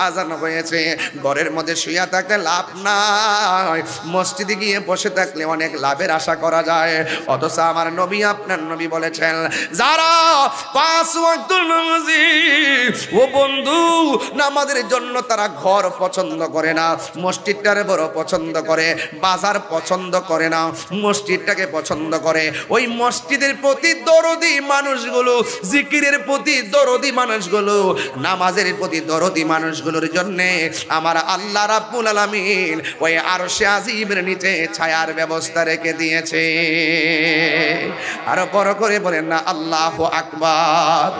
আজান হয়েছে, ঘরের মধ্যে শুইয়া থাকলে লাভ নাই, মসজিদে গিয়ে বসে থাকলে অনেক লাভের আশা করা যায়। অথচ আমার নবী আপনার নবী বলেছেন যারা পাঁচ ওয়াক্ত নামাজি ও বন্ধু নামাজের জন্য তারা ঘর পছন্দ করে না, মসজিদটারে বড় পছন্দ করে, বাজার পছন্দ করে না, মসজিদটাকে পছন্দ করে। ওই মসজিদের প্রতি দরদি মানুষগুলো, জিকিরের প্রতি দরদি মানুষগুলো, নামাজের প্রতি দরদি মানুষগুলোর জন্য আমার আল্লাহ রাব্বুল আলামিন ওই আরশে আজিমের নিচে ছায়ার ব্যবস্থা রেখে দিয়েছে। আরো বড় করে বলেন না আল্লাহু আকবার।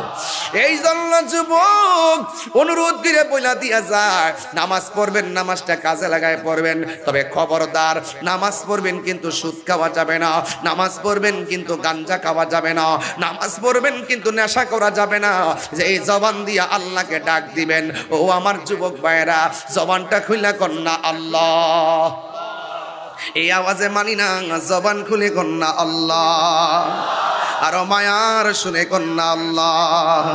এই জন্য যুবক অনুরোধ করে বইলা দিয়া যায় নামাজ পড়বেন, নামাজটা কাজে লাগায় পড়বেন, তবে খবরদার নামাজ পড়বেন কিন্তু সুদ খাওয়া যাবে না, নামাজ পড়বেন কিন্তু গাঞ্জা খাওয়া যাবে না, নামাজ পড়বেন কিন্তু নেশা করা যাবে না। যে এই জবান দিয়া আল্লাহকে ডাক দিবেন, ও আমার যুবক ভাইরা জবানটা খুইলা কন্যা আল্লাহ, এই আওয়াজে মানি না, জবান খুলে কন্যা আল্লাহ, আরো মায়ার শুনে কন্যা আল্লাহ।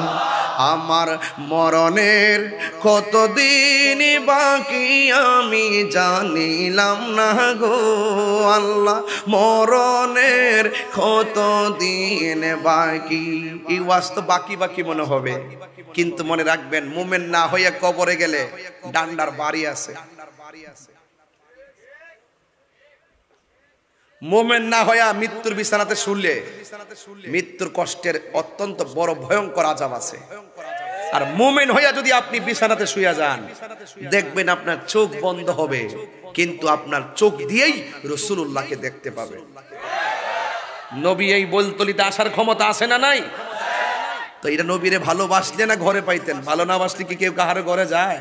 আমার মরণের কতদিন বাকি আমি জানিলাম না গো আল্লাহ, মরণের কতদিন বাকি। এই ওয়াজ তো বাকি বাকি মনে হবে, কিন্তু মনে রাখবেন মুমিন না হইয়া কবরে গেলে ডান্ডার বাড়ি আছে। মোমেন না হইয়া মৃত্যুর বিছানাতে শুলে মৃত্যুর কষ্টের অত্যন্ত বড় ভয়ঙ্কর আযাব আছে। আর মোমেন হইয়া যদি আপনি বিছানাতে শুইয়া যান দেখবেন আপনার চোখ বন্ধ হবে, কিন্তু আপনার চোখ দিয়েই রাসূলুল্লাহকে দেখতে পাবেন। নবী এই বলতলিতে আসার ক্ষমতা আছে না নাই? তো এটা নবীরে ভালোবাসলে না ঘরে পাইতেন, ভালো না বাসলে কি কেউ কাহার ঘরে যায়?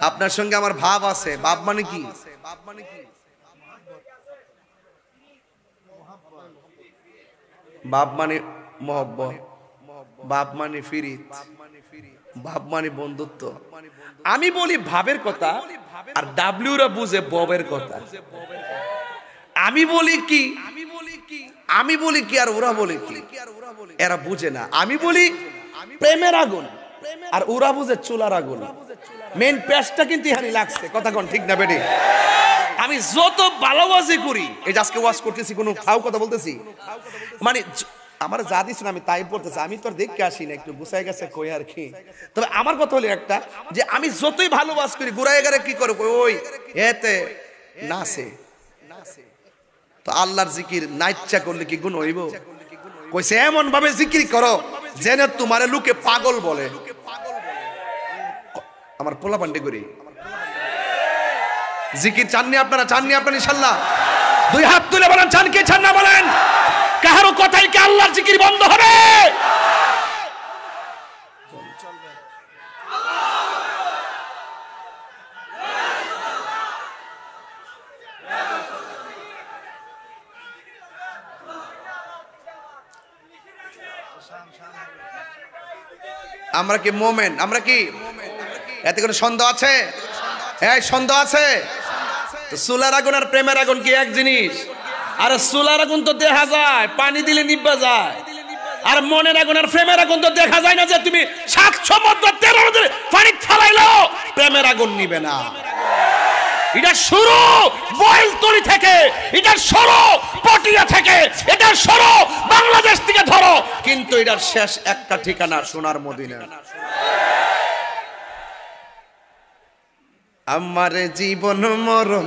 আপনার সঙ্গে আমার ভাব আছে। ভাব মানে কি? বাপ মানে মহব্বত, বাপ মানে ফিরিত, বাপ মানে বন্ধুত্ব। আমি বলি ভাবের কথা আর ডাব্লিউরা বুঝে ববের কথা। আমি বলি কি আর ওরা বলে কি, এরা বুঝে না। আমি বলি প্রেমের আগুন আর ওরা বুঝে চুলার আগুন। মেন পেশটা কিন্তু এখানে লাগছে, কথা কোন ঠিক না বেটি? আমি যত ভালোবাসি করি, এই যে আজকে ওয়াজ করতেছি কোনো ফাও কথা বলতেছি, মানে আমার যা দিচ্ছেন আমি তাই বলতেছি, আমি তো আর দেখে আসি না, একটু গুছাই গেছে কই আর কি। তবে আমার কথা হলো একটা, যে আমি যতই ভালোবাস করি গুড়াই গারে কি করবো, ওই এতে নাচে। তো আল্লাহর জিকির নাইচ্ছা করলে কি গুণ হইব? কইছে এমন ভাবে জিকির করো যেন তোমারে লোকে পাগল বলে। আমার পোলা পান্ডে করি জিকির চাননি আপনারা? চাননি আপনারা ইনশাআল্লাহ? দুই হাত তুলে বলেন চান কে চান না বলেন। কাহারও কথাই কি আল্লাহর জিকির বন্ধ হবে? আমরা কি মোমেন? আমরা কি এতে কোনো সন্দেহ আছে? হ্যাঁ সন্দেহ আছে? চুলার আগুন আর প্রেমের আগুন কি এক জিনিস? আর চুলার আগুন তো দেখা যায়, পানি দিলে নিভা যায়। আর মনের আগুন আর প্রেমের আগুন তো দেখা যায় না, যে তুমি 700 মধ্যে 13 পানি ফালাইলো প্রেমের আগুন নিবে না। এটা শুরু বয়লতলি থেকে, এটা শুরু পটিয়া থেকে, এটা শুরু বাংলাদেশ থেকে ধরো, কিন্তু এটার শেষ একটা ঠিকানা সোনার মদিনা। আমার জীবন মরণ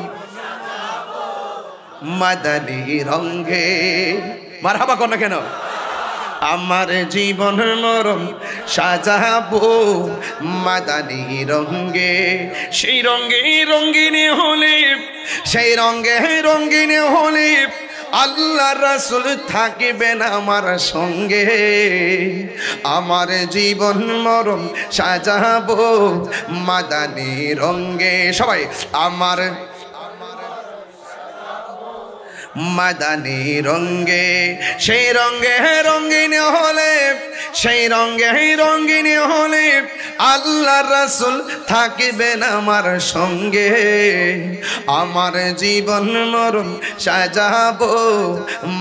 মাদানী রঙে, মারহাবা কোন কেন? আমার জীবন মরণ সাজাবো মাদানী রঙ্গে, সেই রঙ্গে রঙ্গিনী হলে, সেই রঙ্গে রঙ্গিনী হলে আল্লাহ রাসূল থাকিবেন আমার সঙ্গে। আমার জীবন মরণ সাজাবো মাদানী রঙ্গে, সবাই আমার মাদানী রঙ্গে, সেই রঙ্গে রঙ্গিনী হলে, সেই রঙ্গে রঙ্গিনী হলে আল্লাহ রাসূল থাকিবেন আমার সঙ্গে। আমার জীবন মরণ সাজাবো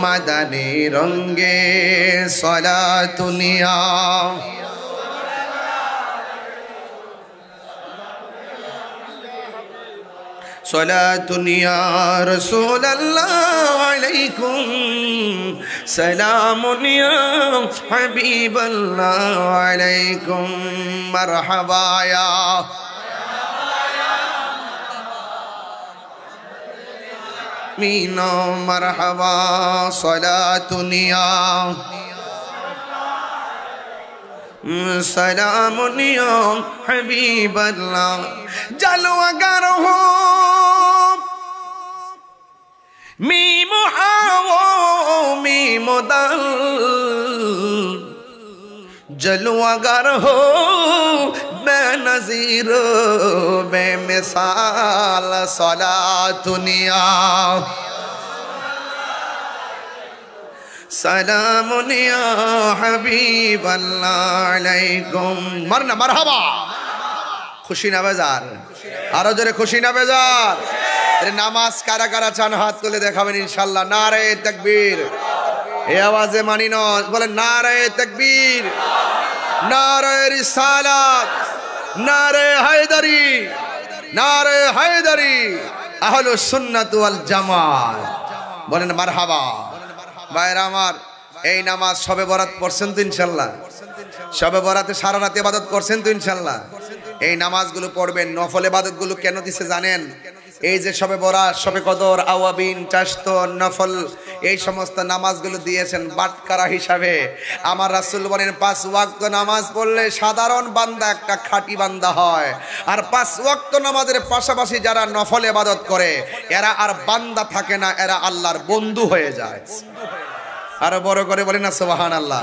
মাদানী রঙ্গে। সলাতুনিয়া صلاتٌ يا رسول الله عليكم، سلام يا حبيب الله عليكم، مرحبا يا مينا مرحبا صلاة يا سلام يا حبيب الله جلو اگر ہو میم ہاو میم دل جلو اگر ہو بے نظیر بے مثال صلاة یا سلام یا حبیب اللہ علیکم مرنا مرحبا খুশি না বেজার আরো জোরে খুশি না বেজার নামাজ কারা কারা চান হাত তুলে দেখাবেন ইনশাআল্লাহ নারে তাকবীর এই আওয়াজে মানি না বলেন নারে তাকবীর নারে রিসালাত নারে হায়দারি নারে হায়দারি আহলুস সুন্নাত ওয়াল জামাত বলেন মারহাবা ভাইরা আমার এই নামাজ শবে বরাত পড়ছেন তো ইনশাআল্লাহ শবে বরাতে সারা রাত ইবাদত করছেন তো ইনশাআল্লাহ এই নামাজগুলো পড়বেন নফল ইবাদতগুলো কেন দিছে জানেন এই যে শবে বরাত শবে কদর আওয়াবিন চাশত নফল এই সমস্ত নামাজগুলো দিয়েছেন বাটকারা হিসাবে আমার রাসূল বলেন 5 ওয়াক্ত নামাজ পড়লে সাধারণ বান্দা একটা খাঁটি বান্দা হয় আর 5 ওয়াক্ত নামাজের পাশাপাশি যারা নফল ইবাদত করে এরা আর বান্দা থাকে না এরা আল্লাহর বন্ধু হয়ে যায় আর বড় করে বলেন না সুবহানাল্লাহ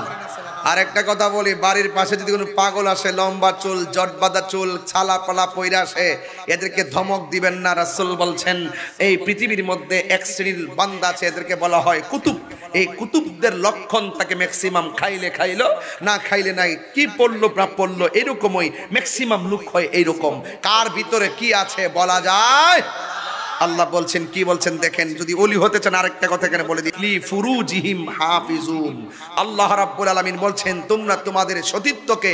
আরেকটা কথা বলি বাড়ির পাশে যদি কোনো পাগল আসে লম্বা চুল জটবাঁধা চুল ছালা পালা পয়রা আসে এদেরকে ধমক দিবেন না রাসূল বলছেন এই পৃথিবীর মধ্যে এক শ্রেণীর বান্দা আছে এদেরকে বলা হয় কুতুব এই কুতুবদের লক্ষণ তাকে ম্যাক্সিমাম খাইলে খাইলো না খাইলে নাই কি পড়লো না পড়লো এরকমই ম্যাক্সিমাম লুক হয় এইরকম কার ভিতরে কি আছে বলা যায় আল্লাহ বলছেন কি বলছেন দেখেন যদি ওলি হতে চান আরেকটা কথা এখানে বলে দিই লি ফুরুজিহিম হাফিজুন আল্লাহ রাব্বুল আলামিন বলছেন তোমরা তোমাদের সতীত্বকে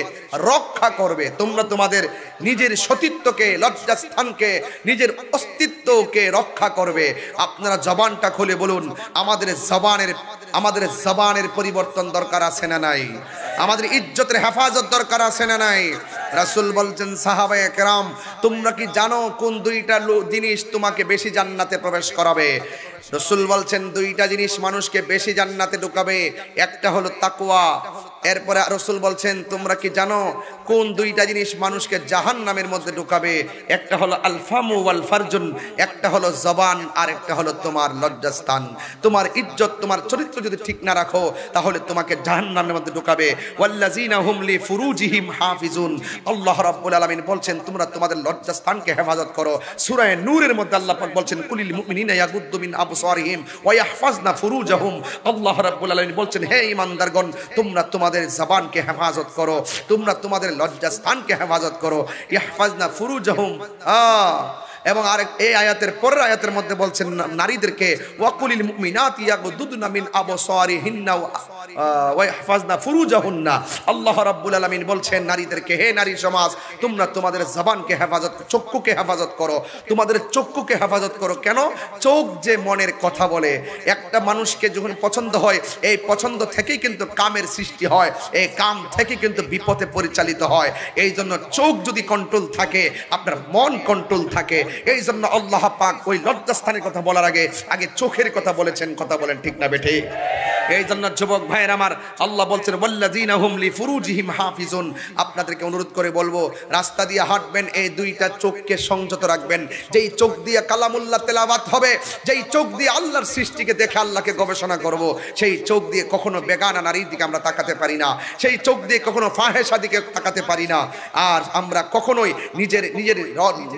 রক্ষা করবে তোমরা তোমাদের নিজের সতীত্বকে লজ্জাস্থানকে নিজের অস্তিত্বকে রক্ষা করবে আপনারা জবানটা খুলে বলুন আমাদের জবানের পরিবর্তন দরকার আছে না নাই আমাদের ইজ্জতের হেফাজত দরকার আছে না নাই রাসূল বলছেন সাহাবায়ে কেরাম তোমরা কি জানো কোন দুইটা জিনিস তোমাকে বেশি জান্নাতে প্রবেশ করাবে রাসূল বলছেন দুইটা জিনিস মানুষকে বেশি জান্নাতে ঢোকাবে একটা হলো তাকওয়া এরপরে রাসূল বলছেন তোমরা কি জানো কোন দুইটা জিনিস মানুষকে জাহান্নামের মধ্যে ঢোকাবে একটা হলো আল ফামু ওয়াল ফারজুন একটা হলো জবান আর একটা হলো তোমার লজ্জাস্থান তোমার ইজ্জত তোমার চরিত্র যদি ঠিক না রাখো তাহলে তোমাকে জাহান্নামের মধ্যে ঢোকাবে ওয়াল্লাযিনা হুম লি ফুরুজিহিম হাফিজুন আল্লাহ রাব্বুল আলামিন বলছেন তোমরা তোমাদের লজ্জাস্থানকে হেফাজত করো সূরা নূরের মধ্যে আল্লাহ পাক বলছেন কুলিল মুমিনিনা ইয়াগুদ্দু মিন আবসারিহিম ওয়া ইয়াহফাজনা ফুরুজাহুম আল্লাহ রাব্বুল আলামিন বলছেন হে ঈমানদারগণ তোমরা তোমাদের জবানকে হেফাজত করো তোমরা তোমাদের লজ্জাস্থানকে হেফাজত করো ইহফাজনা ফুরুজাহুম এবং আরেক এই আয়াতের পরের আয়াতের মধ্যে বলছেন নারীদেরকে ওয়াকুলিল মুমিনাতি ইয়াগুদ্দুনা মিন আবসারিহিন্না ওয়া ইহফাজনা ফুরুজাহুন্না আল্লাহ রাব্বুল আলামিন বলছেন নারীদেরকে হে নারী সমাজ তোমরা তোমাদের জবানকে হেফাজত চক্ষুকে হেফাজত করো তোমাদের চক্ষুকে হেফাজত করো কেন চোখ যে মনের কথা বলে একটা মানুষকে যখন পছন্দ হয় এই পছন্দ থেকেই কিন্তু কামের সৃষ্টি হয় এই কাম থেকে কিন্তু বিপথে পরিচালিত হয় এই জন্য চোখ যদি কন্ট্রোল থাকে আপনার মন কন্ট্রোল থাকে এই জন্য আল্লাহ পাক ওই লজ্জাস্থানের কথা বলার আগে চোখের কথা বলেছেন কথা বলেন ঠিক না বেঠে এই জন্য যুবক ভাইয়ের আমার আল্লাহ বলছেন ওয়াল্লাযীনা হুম লিফুরুজিহিম হাফিজুন, আপনাদেরকে অনুরোধ করে বলবো রাস্তা দিয়ে হাঁটবেন এই দুইটা চোখকে সংযত রাখবেন। যেই চোখ দিয়ে কালামুল্লাহ তেলাওয়াত হবে, যেই চোখ দিয়ে আল্লাহর সৃষ্টিকে দেখে আল্লাহকে গবেষণা করব, সেই চোখ দিয়ে কখনো বেগানা নারীর দিকে আমরা তাকাতে পারি না, সেই চোখ দিয়ে কখনো ফাহেসা দিকে তাকাতে পারি না। আর আমরা কখনোই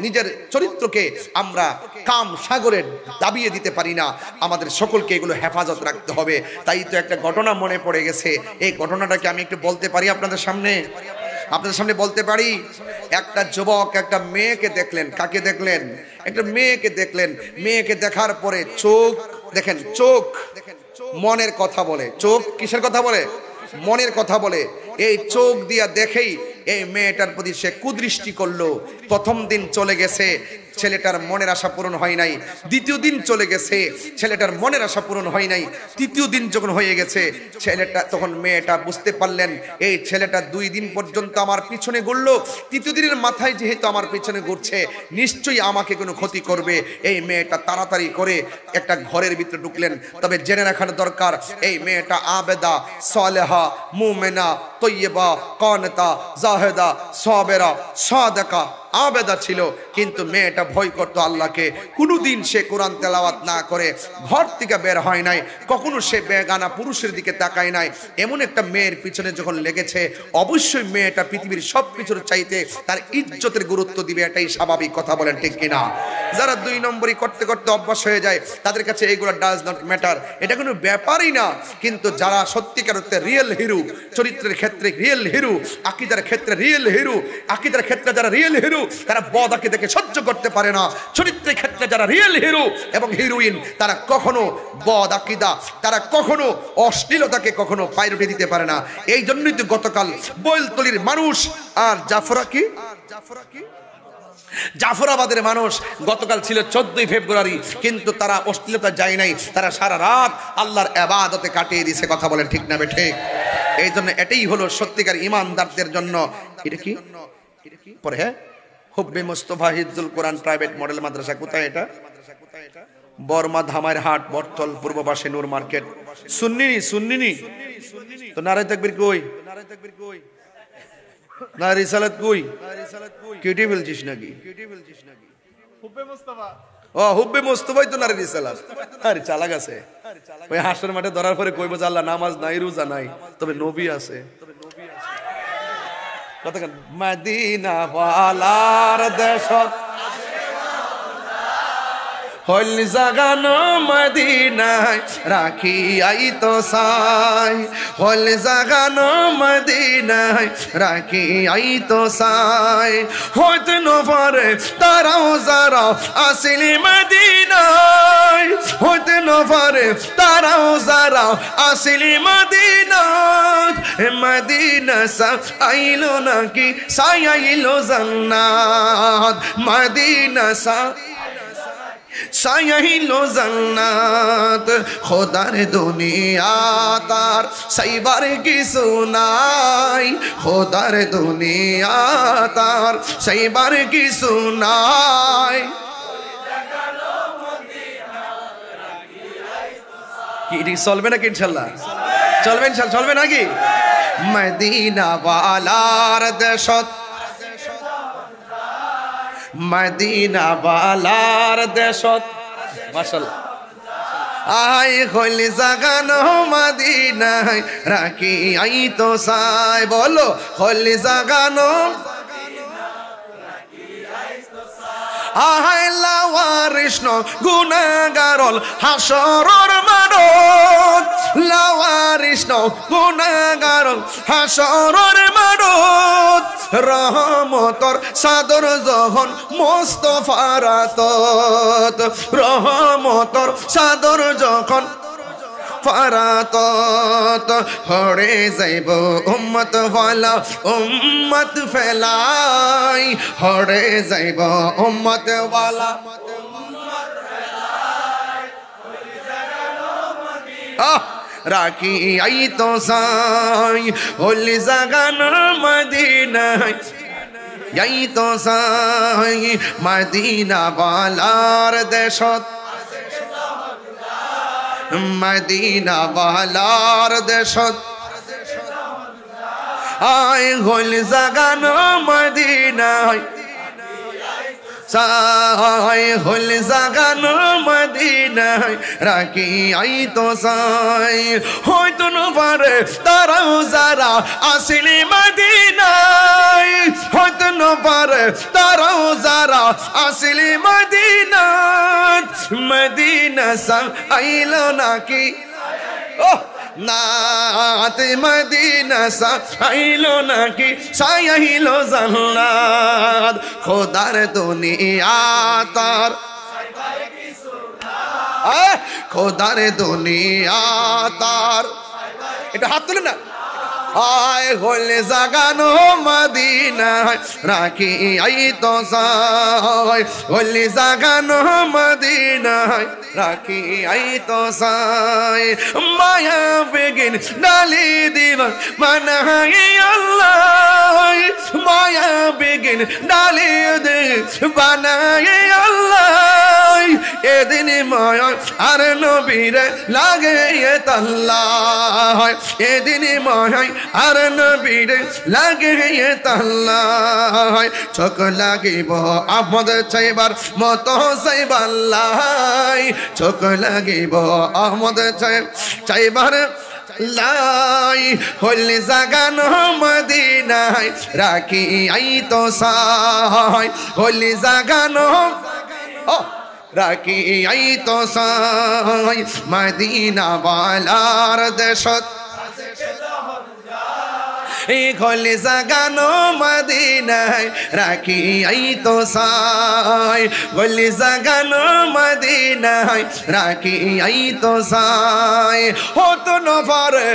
নিজের চরিত্রকে আমরা কাম সাগরে দাবিয়ে দিতে পারি না। আমাদের সকলকে এগুলো হেফাজত রাখতে হবে। তাই তো একটা ঘটনা মনে পড়ে গেছে, এই ঘটনাটাকে আমি একটু বলতে পারি আপনাদের সামনে বলতে পারি। একটা যুবক একটা মেয়েকে দেখলেন। কাকে দেখলেন? একটা মেয়েকে দেখলেন। মেয়েকে দেখার পরে চোখ দেখেন, চোখ মনের কথা বলে। চোখ কিসের কথা বলে? মনের কথা বলে। এই চোখ দিয়া দেখেই এই মেয়েটার প্রতি সে কুদৃষ্টি করলো। প্রথম দিন চলে গেছে, ছেলেটার মনের আশা পূরণ হয় নাই। দ্বিতীয় দিন চলে গেছে, ছেলেটার মনের আশা পূরণ হয় নাই। তৃতীয় দিন যখন হয়ে গেছে তখন মেয়েটা বুঝতে পারলেন এই ছেলেটা 2 দিন পর্যন্ত আমার পিছনে ঘুরলো, তৃতীয় দিনের মাথায় যেহেতু আমার পিছনে ঘুরছে নিশ্চয়ই আমাকে কোনো ক্ষতি করবে। এই মেয়েটা তাড়াতাড়ি করে একটা ঘরের ভিতরে ঢুকলেন। তবে জেনে রাখার দরকার এই মেয়েটা আবেদা, সালেহা, মুমিনা, তৈয়বা, কানতা, জাহেদা, সাবেরা, সাদেকা, আবেদা ছিল। কিন্তু মেয়েটা ভয় করতো আল্লাহকে। কোনোদিন সে কোরআন তেলাওয়াত না করে ঘর থেকে বের হয় নাই, কখনো সে বেগানা পুরুষের দিকে তাকায় নাই। এমন একটা মেয়ের পিছনে যখন লেগেছে, অবশ্যই মেয়েটা পৃথিবীর সব কিছুর চাইতে তার ইজ্জতের গুরুত্ব দিবে, এটাই স্বাভাবিক। কথা বলেন ঠিক কিনা? যারা 2 নম্বরই করতে করতে অভ্যাস হয়ে যায় তাদের কাছে এইগুলো ডাজ নট ম্যাটার, এটা কোনো ব্যাপারই না। কিন্তু যারা সত্যিকার অর্থে রিয়েল হিরো, চরিত্রের ক্ষেত্রে রিয়েল হিরো, আকীদার ক্ষেত্রে রিয়েল হিরো, আকীদার ক্ষেত্রে যারা রিয়েল হিরো তারা বদ আকীদাকে সহ্য করতে পারে না। চরিত্রের ক্ষেত্রে যারা রিয়েল হিরো এবং হিরোইন তারা কখনো বদ আকীদা, তারা কখনো অশ্লীলতাকে কখনো প্রায়োরিটি দিতে পারে না। এই জন্যই তো গতকাল বৈলতলির মানুষ আর জাফরাবাদের মানুষ গতকাল ছিল 14ই ফেব্রুয়ারি, কিন্তু তারা অশ্লীলতা যায় নাই, তারা সারা রাত আল্লাহর ইবাদতে কাটিয়ে দিয়েছে। কথা বলেন ঠিক না বেঠিক? এই জন্য এটাই হলো সত্যিকার ইমানদারদের জন্য। এটা কি পরে? হ্যাঁ, হুব্বে মুস্তফা হিফজুল কোরআন প্রাইভেট মডেল মাদ্রাসা। কোথায় এটা? বর্মা ধামার হাট, বটতল, পূর্ব পাশে নূর মার্কেট। সুন্নিনি তো নারে তাকবীর কই? না রিসালাত কই? কেটে ফেলছিস নাকি? হুব্বে মুস্তফা। ও হুব্বে মুস্তফাই তো নারে রিসালাত। আরে চালাক আছে। ওই হাসর মাঠে ধরার পরে কইবো যে আল্লাহ নামাজ নাই, রোজা নাই, তবে নবী আছে। কতক্ষণ? মদিনা ওয়ালার দেশত হল জাগানো মদিনায় রাখি আই তো সাই, হল জাগানো মদিনায় রাখি আই তো সাই। হইতে নফরে তারাও যারা আসিলি মদিনায়, হইতে নফরে তারাও যারা আসিলি মদিনায়। মদিনা সা আইলো নাকি সাই আইলো জান্নাত, মদিনা সা সাইলো জান্নাত। খোদার দুনিয়া তার সাইবার কিছু নাই, খোদার দুনিয়া তার সাইবার কিছু নাই। কি চলবে নাকি? ইনশাল্লাহ চলবে, চলবে নাকি? মদিনা ওয়ালার দেশত, মদিনা ওয়ালার দেশত মাশাআল্লাহ আই হল জাগানো মদিনায় রাখি আই তো সাই। বলো হল জাগানো আহাই লাওয়ারিস গুনাহগারল হাসরর মানব, লাওয়ারিস গুনাহগারল হাসরর মানব। রহমতর সাদর যখন মুস্তাফার আতত, রহমতর সাদর যখন ফারাতত হরে যাইব উম্মত ওয়ালা উম্মত ফেলাই, হরে যাইব উম্মত ওয়ালা উম্মত ফেলাই। রাখি আই তো সাই হল জাগানো মদিনায় আই তো সাই। মদিনা ওয়ালার দেশত মদিনা বালার দেশত আয় হল জাগানো মদিনায় সাই হল জাগানো মদিনায় রাখি আই তো সাই হয়তো না পারে তারাও যারা আসলে মদিনায় হয়তো না পারে তারাও যারা আসলে মদিনায় মদিনা সা আইলো নাকি ও নাত মদিনা সা আইলো নাকি সাইলো জান্নাত খোদার দুনিয়া তার খোদার দুনিয়া তার এটা হাত তুলে না আয় হলে জাগানো মদিনায় রাখি আই তো সাই হলে জাগানো মদিনায় রাখি আই তো সাই মায়া বেগিন ডালি দিবা মানাই আল্লাহ মায়া বেগিন ডালি দে বানাই আল্লাহ এদিন মায়া আর নবীরে লাগে তাল্লাহ এদিন মায়া আর নবীরে লাগে তাল্লাহ চোখ লাগিব আহমদ চাইবার মতো চাইবাল্লাহ চোখ লাগিব আহমদ চাইবার লাই হল জাগানো মদিনায় রাখি আই তো সাই হল জাগানো রাখি আই তো সাই মদিনা বালার দেশত খোলে জাগানো মদিনায় রাখি আই তো সাই খোলে জাগানো মদিনায় রাখি আই তো সাই হতো না পারে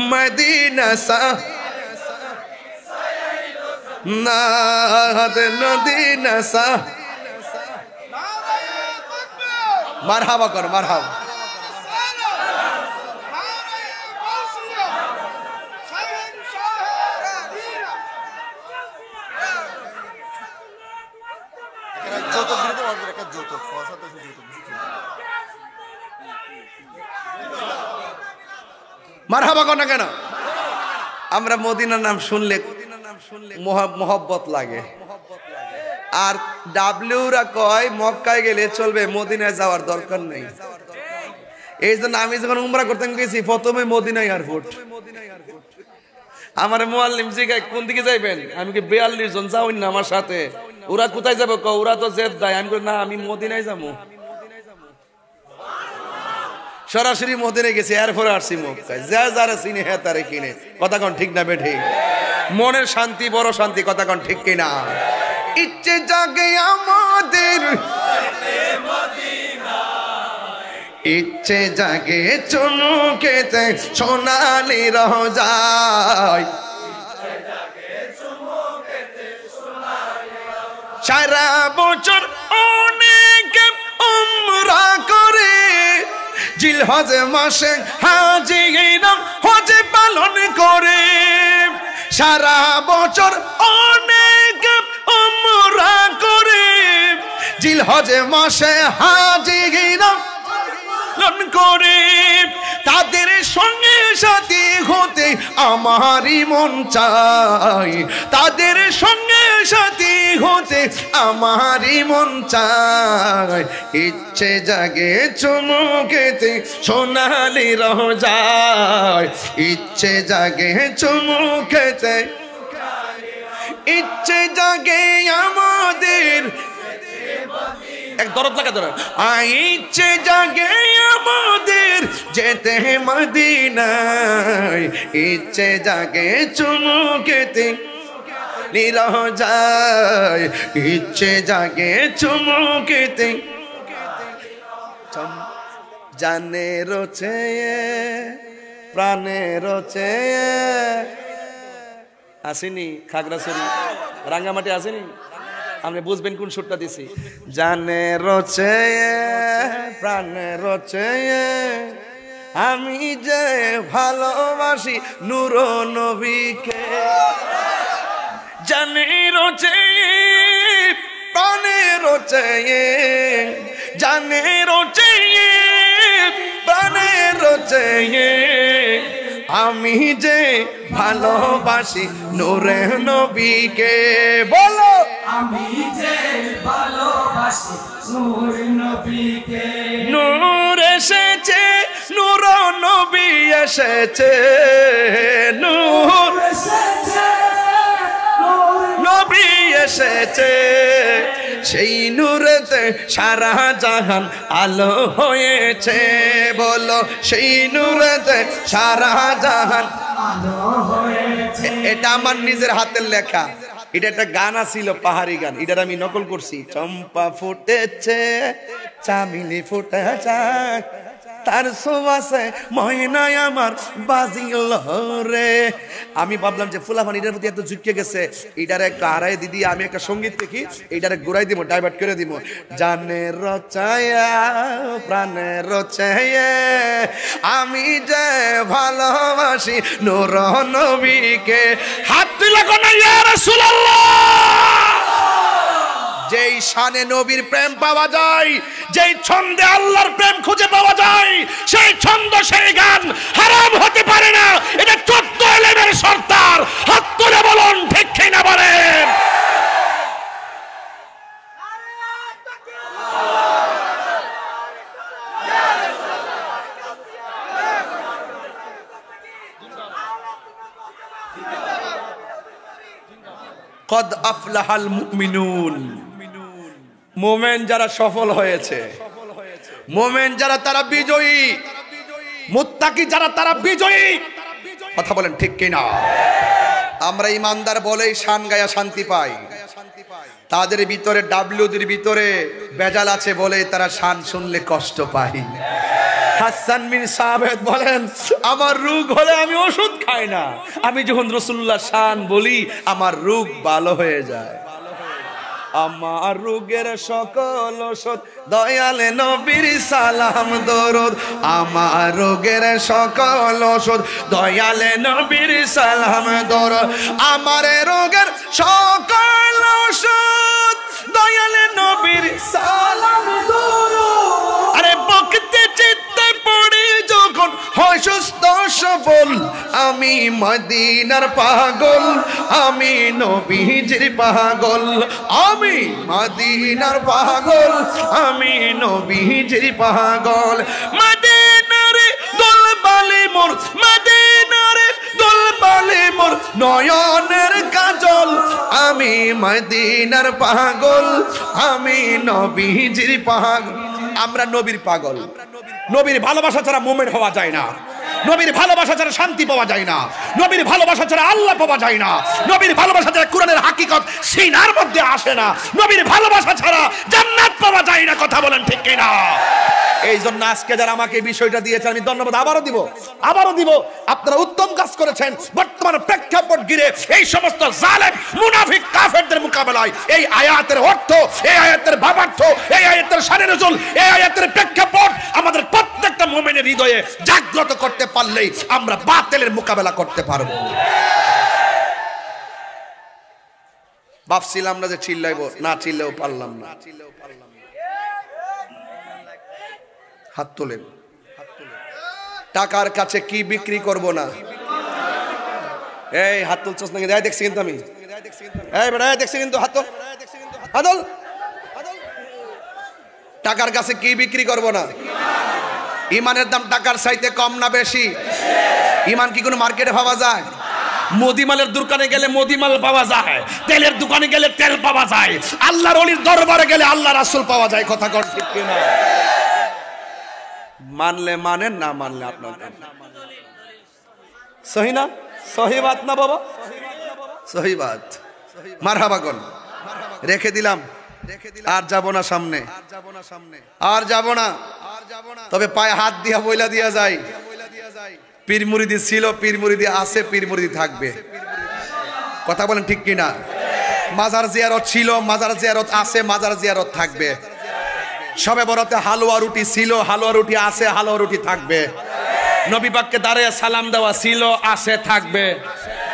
মদিনা সা নাদ নদীনা সা মারহাবা কর মারহাবা মারহাবা কর না কেন আমরা মদিনার নাম শুনলে মোহব্বত লাগে আর ডাব্লিউরা কয় মক্কায় গেলে চলবে মদিনায় যাওয়ার দরকার নেই এই জন্য আমি যখন উমরা করতে গেছি প্রথমে মদিনা এয়ারপোর্ট আমার মুআল্লিম জিজ্ঞাসা কোন দিকে যাইবেন আমি কি 42 জন যাওই না আমার সাথে ওরা কোথায় যাবে ক ওরা তো জেদ্দায় আমি না আমি মদিনায় যাবো সরাসরি মদিনায় গেছি এরপরে আসছি মক্কায় যা যারা চিনে হ্যাঁ তারে কিনে কথা কোন ঠিক না বেঠিক মনের শান্তি বড় শান্তি কথা কোন ঠিক কিনা ইচ্ছে জাগে আমাদের ইচ্ছে জাগে চুমুকেতে সোনালি রোজায় সারা বছর অনেক উমরা করে জিলহজ মাসে হাজিরা হজ পালন করে সারা বছর অনেক উমরা করে জিলহজ মাসে হাজিরা করে তাদের সঙ্গে সাথী হতে আমারই মন চাই তাদের সঙ্গে সাথী হতে আমারই মন চাই ইচ্ছে জাগে চুমুকেতে সোনালি রোজায় ইচ্ছে জাগে চুমুকেতে ইচ্ছে জাগে আমাদের এক দরদ লাগা ধরে ইচ্ছে জাগে আমাদের যেতে মদিনায় ইচ্ছে জাগে চুমুকেতে রোজায় ইচ্ছে জাগে চুমুকেতে জানে রোচে প্রাণে রোচে আসেনি খাগড়াছড়ি রাঙ্গামাটি আসেনি আপনি বুঝবেন কোন সুরটা দিছি জানে রচে প্রাণে রচে আমি যে ভালোবাসি নূর নবীকে জানের চেয়ে প্রাণের চেয়ে, জানের চেয়ে প্রাণের চেয়ে আমি যে ভালোবাসি নূরে নবীকে। বলো আমি যে ভালোবাসি নূর নবীকে। নূর এসেছে, নূর নবী এসেছে, নূর এসেছে নবী এসেছে, সেই নূরেতে সারা জাহান আলো হয়েছে। বলো সেই নূরেতে সারা জাহান আলো হয়েছে। এটা আমার নিজের হাতের লেখা। এটা একটা গান ছিল, পাহাড়ি গান, এটার আমি নকল করছি। চম্পা ফুটেছে, চামেলি ফুটেছে, তার সুবাসে ময়নায় আমার বাজিল রে। আমি ভাবলাম যে ফুলাফান এটার প্রতি এত ঝুঁকে গেছে, এটারে একটা হারাই দিদি আমি একটা সঙ্গীত দেখি, এটারে ঘুরাই দিব, ডাইভার্ট করে দিব। জানের রচায়া প্রাণের রচায়া আমি যে ভালোবাসি নূর নবীকে। হাত তুলে কোন ইয়া রাসূলুল্লাহ। যেই শানে নবীর প্রেম পাওয়া যায়, যেই ছন্দে আল্লাহর প্রেম খুঁজে পাওয়া যায়, সেই ছন্দ সেই গান হারাম হতে পারে না। এটা 14 এলেমের সর্দার। হাত তুলে বলুন ঠিক কিনা বলেন। কদ আফলাহাল মুমিনুন, মোমেন যারা সফল হয়েছে, মোমেন যারা তারা বিজয়ী, মুত্তাকি যারা তারা বিজয়ী। কথা বলেন ঠিক কিনা? আমরা ইমানদার বলেই শান গায়া শান্তি পাই, তাদের ভিতরে ডাব্লিউদের ভিতরে বেজাল আছে বলে তারা শান শুনলে কষ্ট পাই। হাসান বিন সাবেত বলেন আমার রোগ হলে আমি ওষুধ খাই না, আমি যখন রাসূলুল্লাহ শান বলি আমার রোগ ভালো হয়ে যায়। আমার রোগের সকল ওষুধ দয়ালে নবীর সালাম দরুদ, আমার রোগের সকল ওষুধ দয়ালে নবীর সালাম দরুদ, আমার রোগের সকল ওষুধ দয়ালে নবীর সালাম দরুদ। আরে বকতে চিত্তে পড়ি যখন হয় সুস্থ সবল, আমি মদিনার পাগল, আমি নবীজির পাগল, আমি মদিনার পাগল, আমি নবীজির পাগল। মদিনারে দোলবালে মোর, মদিনারে দোলবালে মোর নয়নের কাজল, আমি মদিনার পাগল, আমি নবীজির পাগল। আমরা নবীর পাগল। নবীর ভালোবাসা ছাড়া মুমিন হওয়া যায় না, নবীর ভালোবাসা ছাড়া শান্তি পাওয়া যায় না, নবীর ভালোবাসা ছাড়া আল্লাহ পাওয়া যায় না, নবীর ভালোবাসা ছাড়া কোরআনের হাকিকত সিনার মধ্যে আসে না, নবীর ভালোবাসা ছাড়া জান্নাত পাওয়া যায় না। কথা বলেন ঠিক কিনা? এই জন্য আজকে যারা আমাকে এই বিষয়টা দিয়েছে আমি ধন্যবাদ আবারও দিব। আপনারা উত্তম কাজ করেছেন। বর্তমান প্রেক্ষাপট ঘিরে এই সমস্ত জালেম মুনাফিক কাফেরদের মোকাবেলায় এই আয়াতের অর্থ, এই আয়াতের ভাবার্থ, এই আয়াতের শানে নজুল, এই আয়াতের প্রেক্ষাপট আমাদের প্রত্যেকটা মুমিনের হৃদয়ে জাগ্রত করতে পারলেই আমরা বাতিলের মোকাবেলা করতে পারবো। ভাবছিলাম না যে চিল্লাইবো, না চিল্লেও পারলাম না। হাত তোলেন। টাকার কাছে কি বিক্রি করব না? এই হাত তুলছস নাকি? দেখছি কিন্তু আমি, এই বেটা দেখছি কিন্তু, হাত তোল, হাত তোল। টাকার কাছে কি বিক্রি করব না? ইমানের দাম টাকার চাইতে কম না বেশি? ইমান কি কোনো মার্কেটে পাওয়া যায়? মুদিমালের দোকানে গেলে মুদিমাল পাওয়া যায়, তেলের দোকানে গেলে তেল পাওয়া যায়, আল্লাহর ওলির দরবারে গেলে আল্লাহ রাসূল পাওয়া যায়। কথা কর ঠিক কিনা? মানলে মানেন, না মানলে আপনার সহি না? সহি বাত না বাবা? সহি বাত। মারহাবা কোন রেখে দিলাম, আর যাব না সামনে, আর যাব না। তবে পায়ে হাত দিয়া বইলা দিয়া যায়, পীর মুরিদি ছিল, পীর মুরিদি আছে, পীর মুরিদি থাকবে। কথা বলেন ঠিক কিনা? মাজার জিয়ারত ছিল, মাজার জিয়ারত আছে, মাজার জিয়ারত থাকবে। সবে বরাতে হালুয়া রুটি ছিল, হালুয়া রুটি আছে, হালুয়া রুটি থাকবে। নবী পাককে দাঁড়িয়ে সালাম দেওয়া ছিল, আছে, থাকবে।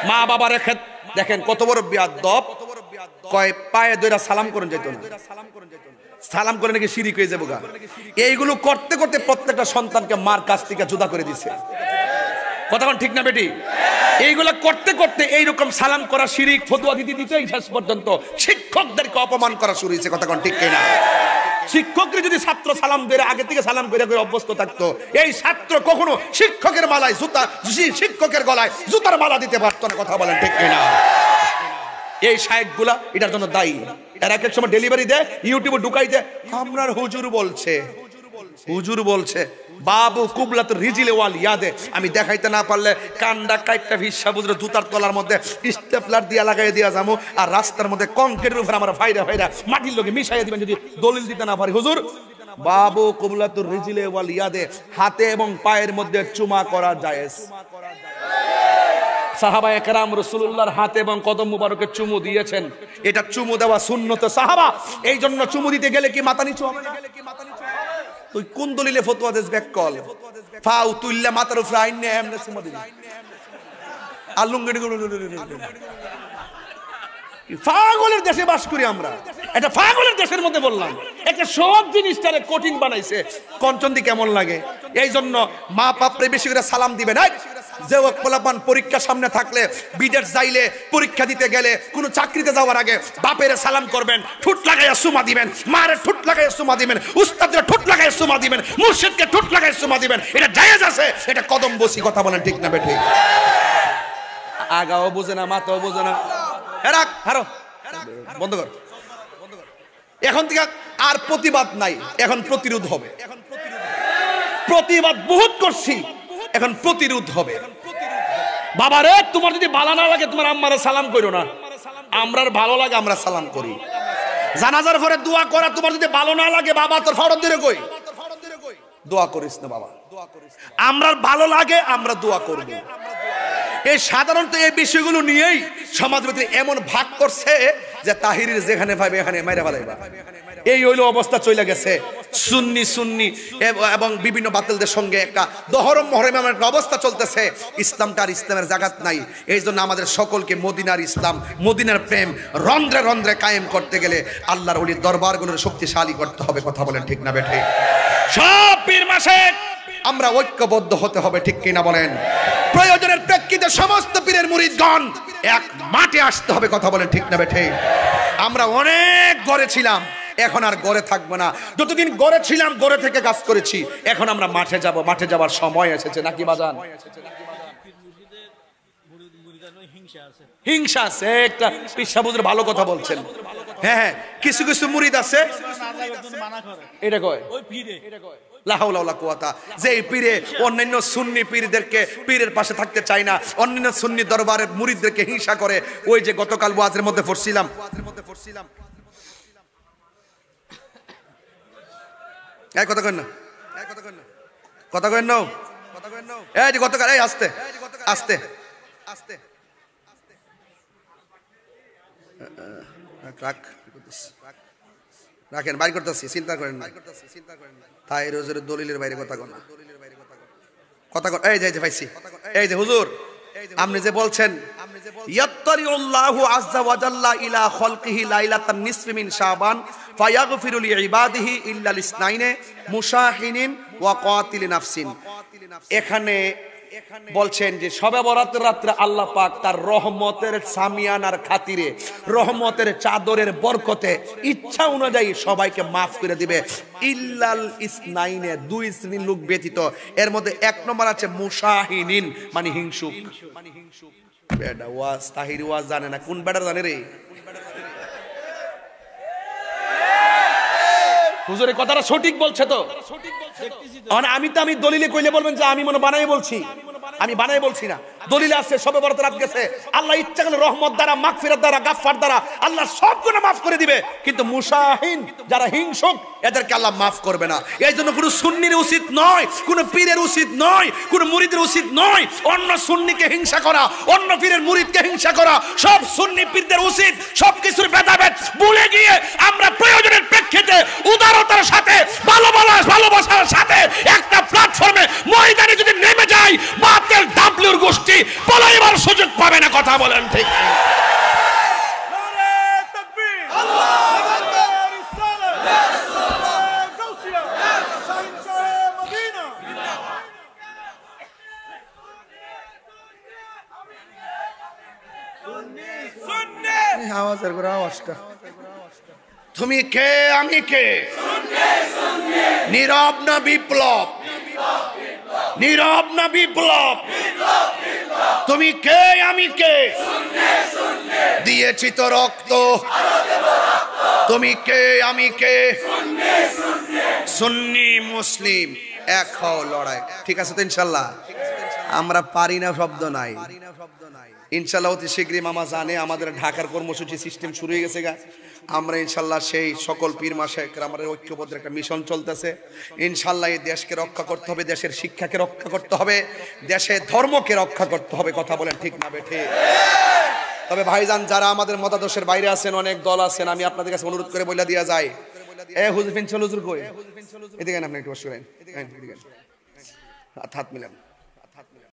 মা বাবার দেখেন কত বড় বিয়াদব, কয় পায়ে দইরা সালাম করেন যেত না, সালাম করে নাকি শিরিক হয়ে যাবো গা। এইগুলো করতে করতে প্রত্যেকটা সন্তানকে মার কাছ থেকে জুদা করে দিছে। কথা কোন ঠিক না বেটি? এইগুলা করতে করতে এইরকম সালাম করা শিরিক ফতোয়া দিতে দিতে শেষ পর্যন্ত শিক্ষকদেরকে অপমান করা শুরু হয়েছে। কথা কোন ঠিক কিনা? শিক্ষকরা যদি ছাত্র সালাম দিয়ে আগে থেকে সালাম করে অভ্যস্ত থাকতো, এই ছাত্র কখনো শিক্ষকের মালায় জুতা, শিক্ষকের গলায় জুতার মালা দিতে পারতো না। কথা বলেন ঠিক কিনা? এই শায়েখগুলা এটার জন্য দায়ী। এর এক এক সময় ডেলিভারি দেয়, ইউটিউবে ঢুকাই দেয়, আমরার হুজুর বলছে, হুজুর বলছে বাবু কুবলাত রিজিলে ওয়াল ইয়াদে। আমি দেখাইতে না পারলে কান্ডা কাইটটা ভিসা বুঝলে জুতার তলার মধ্যে স্টেপলার দিয়া লাগাই দিয়া যাবো, আর রাস্তার মধ্যে কংক্রিটের উপরে আমার ফাইরা ফাইরা মাটির লোকে মিশাইয়া দিবেন যদি দলিল দিতে না পারি। হুজুর বাবু কুবলাতুর রিজিলে ওয়াল ইয়াদে, হাতে এবং পায়ের মধ্যে চুমা করা জায়েজ। সাহাবায়ে কেরাম রাসূলুল্লাহর হাতে এবং কদম মুবারকে চুমু দিয়েছেন, এটা চুমু দেওয়া সুন্নত সাহাবা। এই জন্য চুমু দিতে গেলে কি মাথা নিচু হবে না? তুই কোন দলিলে ফতোয়া দেস বেকল ফাউ তুইল্লা মাথার উপরে আইন নে এমনে চুমু দিবি আলুঙ্গি পাগলের দেশে বাস করি আমরা। এটা পাগলের দেশের মধ্যে বললাম, একটা সব জিনিসটারে কঠিন বানাইছে। কঞ্চন্দি কেমন লাগে? এই জন্য মা বাপরে বেশি করে সালাম দিবেন। যে পোলাপান পরীক্ষা সামনে থাকলে, বিদেশ যাইলে, পরীক্ষা দিতে গেলে, কোন চাকরিতে যাওয়ার আগে বাপের সালাম করবেন, ঠুট লাগাইয়া সুমা দিবেন, মারে ঠুট লাগাইয়া সুমা দিবেন, উস্তাদের ঠুট লাগাইয়া সুমা দিবেন, মুর্শিদকে ঠুট লাগাইয়া সুমা দিবেন। এটা জায়েজ আছে, এটা কদম বসি। কথা বলেন ঠিক না বেঠিক? আগাও বুঝে না, মাথাও বুঝে না। রাখ, হারো, বন্ধ কর। এখন থেকে আর প্রতিবাদ নাই, এখন প্রতিরোধ হবে। প্রতিবাদ বহুত করছি, এখন প্রতিরোধ হবে। বাবারে তোমার যদি ভালো না লাগে তোমার আম্মারে সালাম করো না, আমরার ভালো লাগে আমরা সালাম করি। জানাজার পরে দোয়া করা তোমার যদি ভালো না লাগে, বাবা তোর ফরজ দিলে কই দোয়া করিস না বাবা, আমরার ভালো লাগে আমরা দোয়া করব। এই সাধারণত এই বিষয়গুলো নিয়েই সমাজ ভিতরে এমন ভাগ করছে যে তাহিরের যেখানে ভাবে এখানে মাইরা ফেলাইবা, এই হইল অবস্থা চলে গেছে। সুন্নি সুন্নি এবং বিভিন্ন বাতিলদের সঙ্গে একটা দহরম মহরমের একটা অবস্থা চলতেছে। ইসলামটা আর ইসলামের জাগাত নাই। এই জন্য আমাদের সকলকে মদিনার ইসলাম, মদিনার প্রেম রন্ধ্রে রন্ধ্রে কায়েম করতে গেলে আল্লাহর ওলির দরবারগুলোর শক্তিশালী করতে হবে। কথা বলেন ঠিক না বেঠিক? সব পীর মাসে আমরা ঐক্যবদ্ধ হতে হবে, ঠিক কিনা বলেন? প্রয়োজনের প্রেক্ষিতে সমস্ত পীরের মুরিদগণ এক মাঠে আসতে হবে। কথা বলেন ঠিক না বেঠিক? আমরা অনেক গড়ে ছিলাম, এখন আর গড়ে থাকবো না। যতদিন গড়ে ছিলাম গড়ে থেকে কাজ করেছি, এখন আমরা মাঠে যাব। মাঠে যাবার সময় এসেছে নাকি বাজান? হিংসা আছে একটা। পিসা বুঝলে ভালো কথা বলছেন। হ্যাঁ হ্যাঁ, কিছু কিছু মুরিদ আছে এটা কয় লা হাওলা ওয়ালা কুওয়াতা, যে এই পীরে অন্যান্য সুন্নি পীরদেরকে পীরের পাশে থাকতে চায় না, অন্যান্য সুন্নি দরবারের মুরিদদেরকে হিংসা করে। ওই যে গতকাল ওয়াজের মধ্যে পড়ছিলাম, এই কথা কইন না, কথা কইন না, এই যে গতকাল, এই আস্তে আস্তে আস্তে রাখেন, বাইর করতেছি, চিন্তা করেন না। তাই রোজের দলিলের বাইরে কথা কন না, কথা কন। এই যে ভাইছি, এই যে হুজুর আপনি যে বলছেন ইয়াত্তারিউল্লাহু আযজা ওয়া জাল্লা ইলা খালকিহি লাইলাতান নিসফি মিন শাবান ফায়াগফিরু লিইবাদিহি ইল্লা লিসনাইনে মুশাহিনিন ওয়া কাতিল নাফসিন। এখানে বলছেন যে শবে বরাতের রাত্রে আল্লাহ পাক তার রহমতের সামিয়ানার খাতিরে, রহমতের চাদরের বরকতে ইচ্ছা অনুযায়ী সবাইকে মাফ করে দিবে, ইল্লাল ইসনাইনে, দুই শ্রেণীর লোক ব্যতীত। এর মধ্যে এক নম্বর আছে মুশাহিনিন, মানে হিংসুক। বেটা ওয়াজ তাহির ওয়াজ জানে না, কোন বেটার জানে রে? হুজুরের কথাটা সঠিক বলছে তো? আমি দলিলে কইলে বলবেন যে আমি মনে বানাই বলছি, আমি বানাই বলছি না। দলিলে আছে শবে বরাত রাত গেছে, আল্লাহ ইচ্ছা করলে রহমত দ্বারা, মাগফিরাত দ্বারা, গাফফার দ্বারা আল্লাহ সব গুনাহ মাফ করে দিবে। কিন্তু মুশাহিন যারা হিংসুক এদেরকে আল্লাহ মাফ করবে না। এই জন্য কোনো সুন্নির উচিত নয়, কোনো পীরের উচিত নয়, কোনো মুরিদের উচিত নয় অন্য সুন্নিকে হিংসা করা, অন্য পীরের মুরিদকে হিংসা করা। সব সুন্নি পীরদের উচিত সবকিছুর ভেদাভেদ ভুলে গিয়ে আমরা প্রয়োজনের প্রেক্ষিতে উদারতার সাথে, ভালোবাসার সাথে একটা প্ল্যাটফর্মে ময়দানে যদি নেমে যাই, বাতেল ডাবলুর গোষ্ঠী পলাইবার সুযোগ পাবে না। কথা বলেন ঠিক? আওয়াজের করে আওয়াজটা। তুমি কে আমি কে? নীরব না বিপ্লব? নীরব না বিপ্লব? তুমি কে আমি কে? দিয়েছি তো রক্ত। তুমি কে আমি কে? সুন্নি মুসলিম এক হও লড়াই। ঠিক আছে তো ইনশাল্লাহ? আমরা পারি না শব্দ নাই ইনশাল্লাহ। অতি শীঘ্রই মামা জানে আমাদের ঢাকার কর্মসূচি সিস্টেম শুরু হয়ে গেছে গা। আমরা ইনশাল্লাহ সেই সকল পীর মাশায়েখরা আমাদের ঐক্যবদ্ধ একটা মিশন চলতেছে। ইনশাল্লাহ এই দেশকে রক্ষা করতে হবে, দেশের শিক্ষাকে রক্ষা করতে হবে, দেশের ধর্মকে রক্ষা করতে হবে। কথা বলেন ঠিক না বেঠে? তবে ভাইজান যারা আমাদের মতাদর্শের বাইরে আছেন, অনেক দল আছেন, আমি আপনাদের কাছে অনুরোধ করে বলে দেওয়া যায়, এ হুজুর ফিনচল হুজুর কই? এদিকে আপনি একটু বসে করেন, হাত মিলান।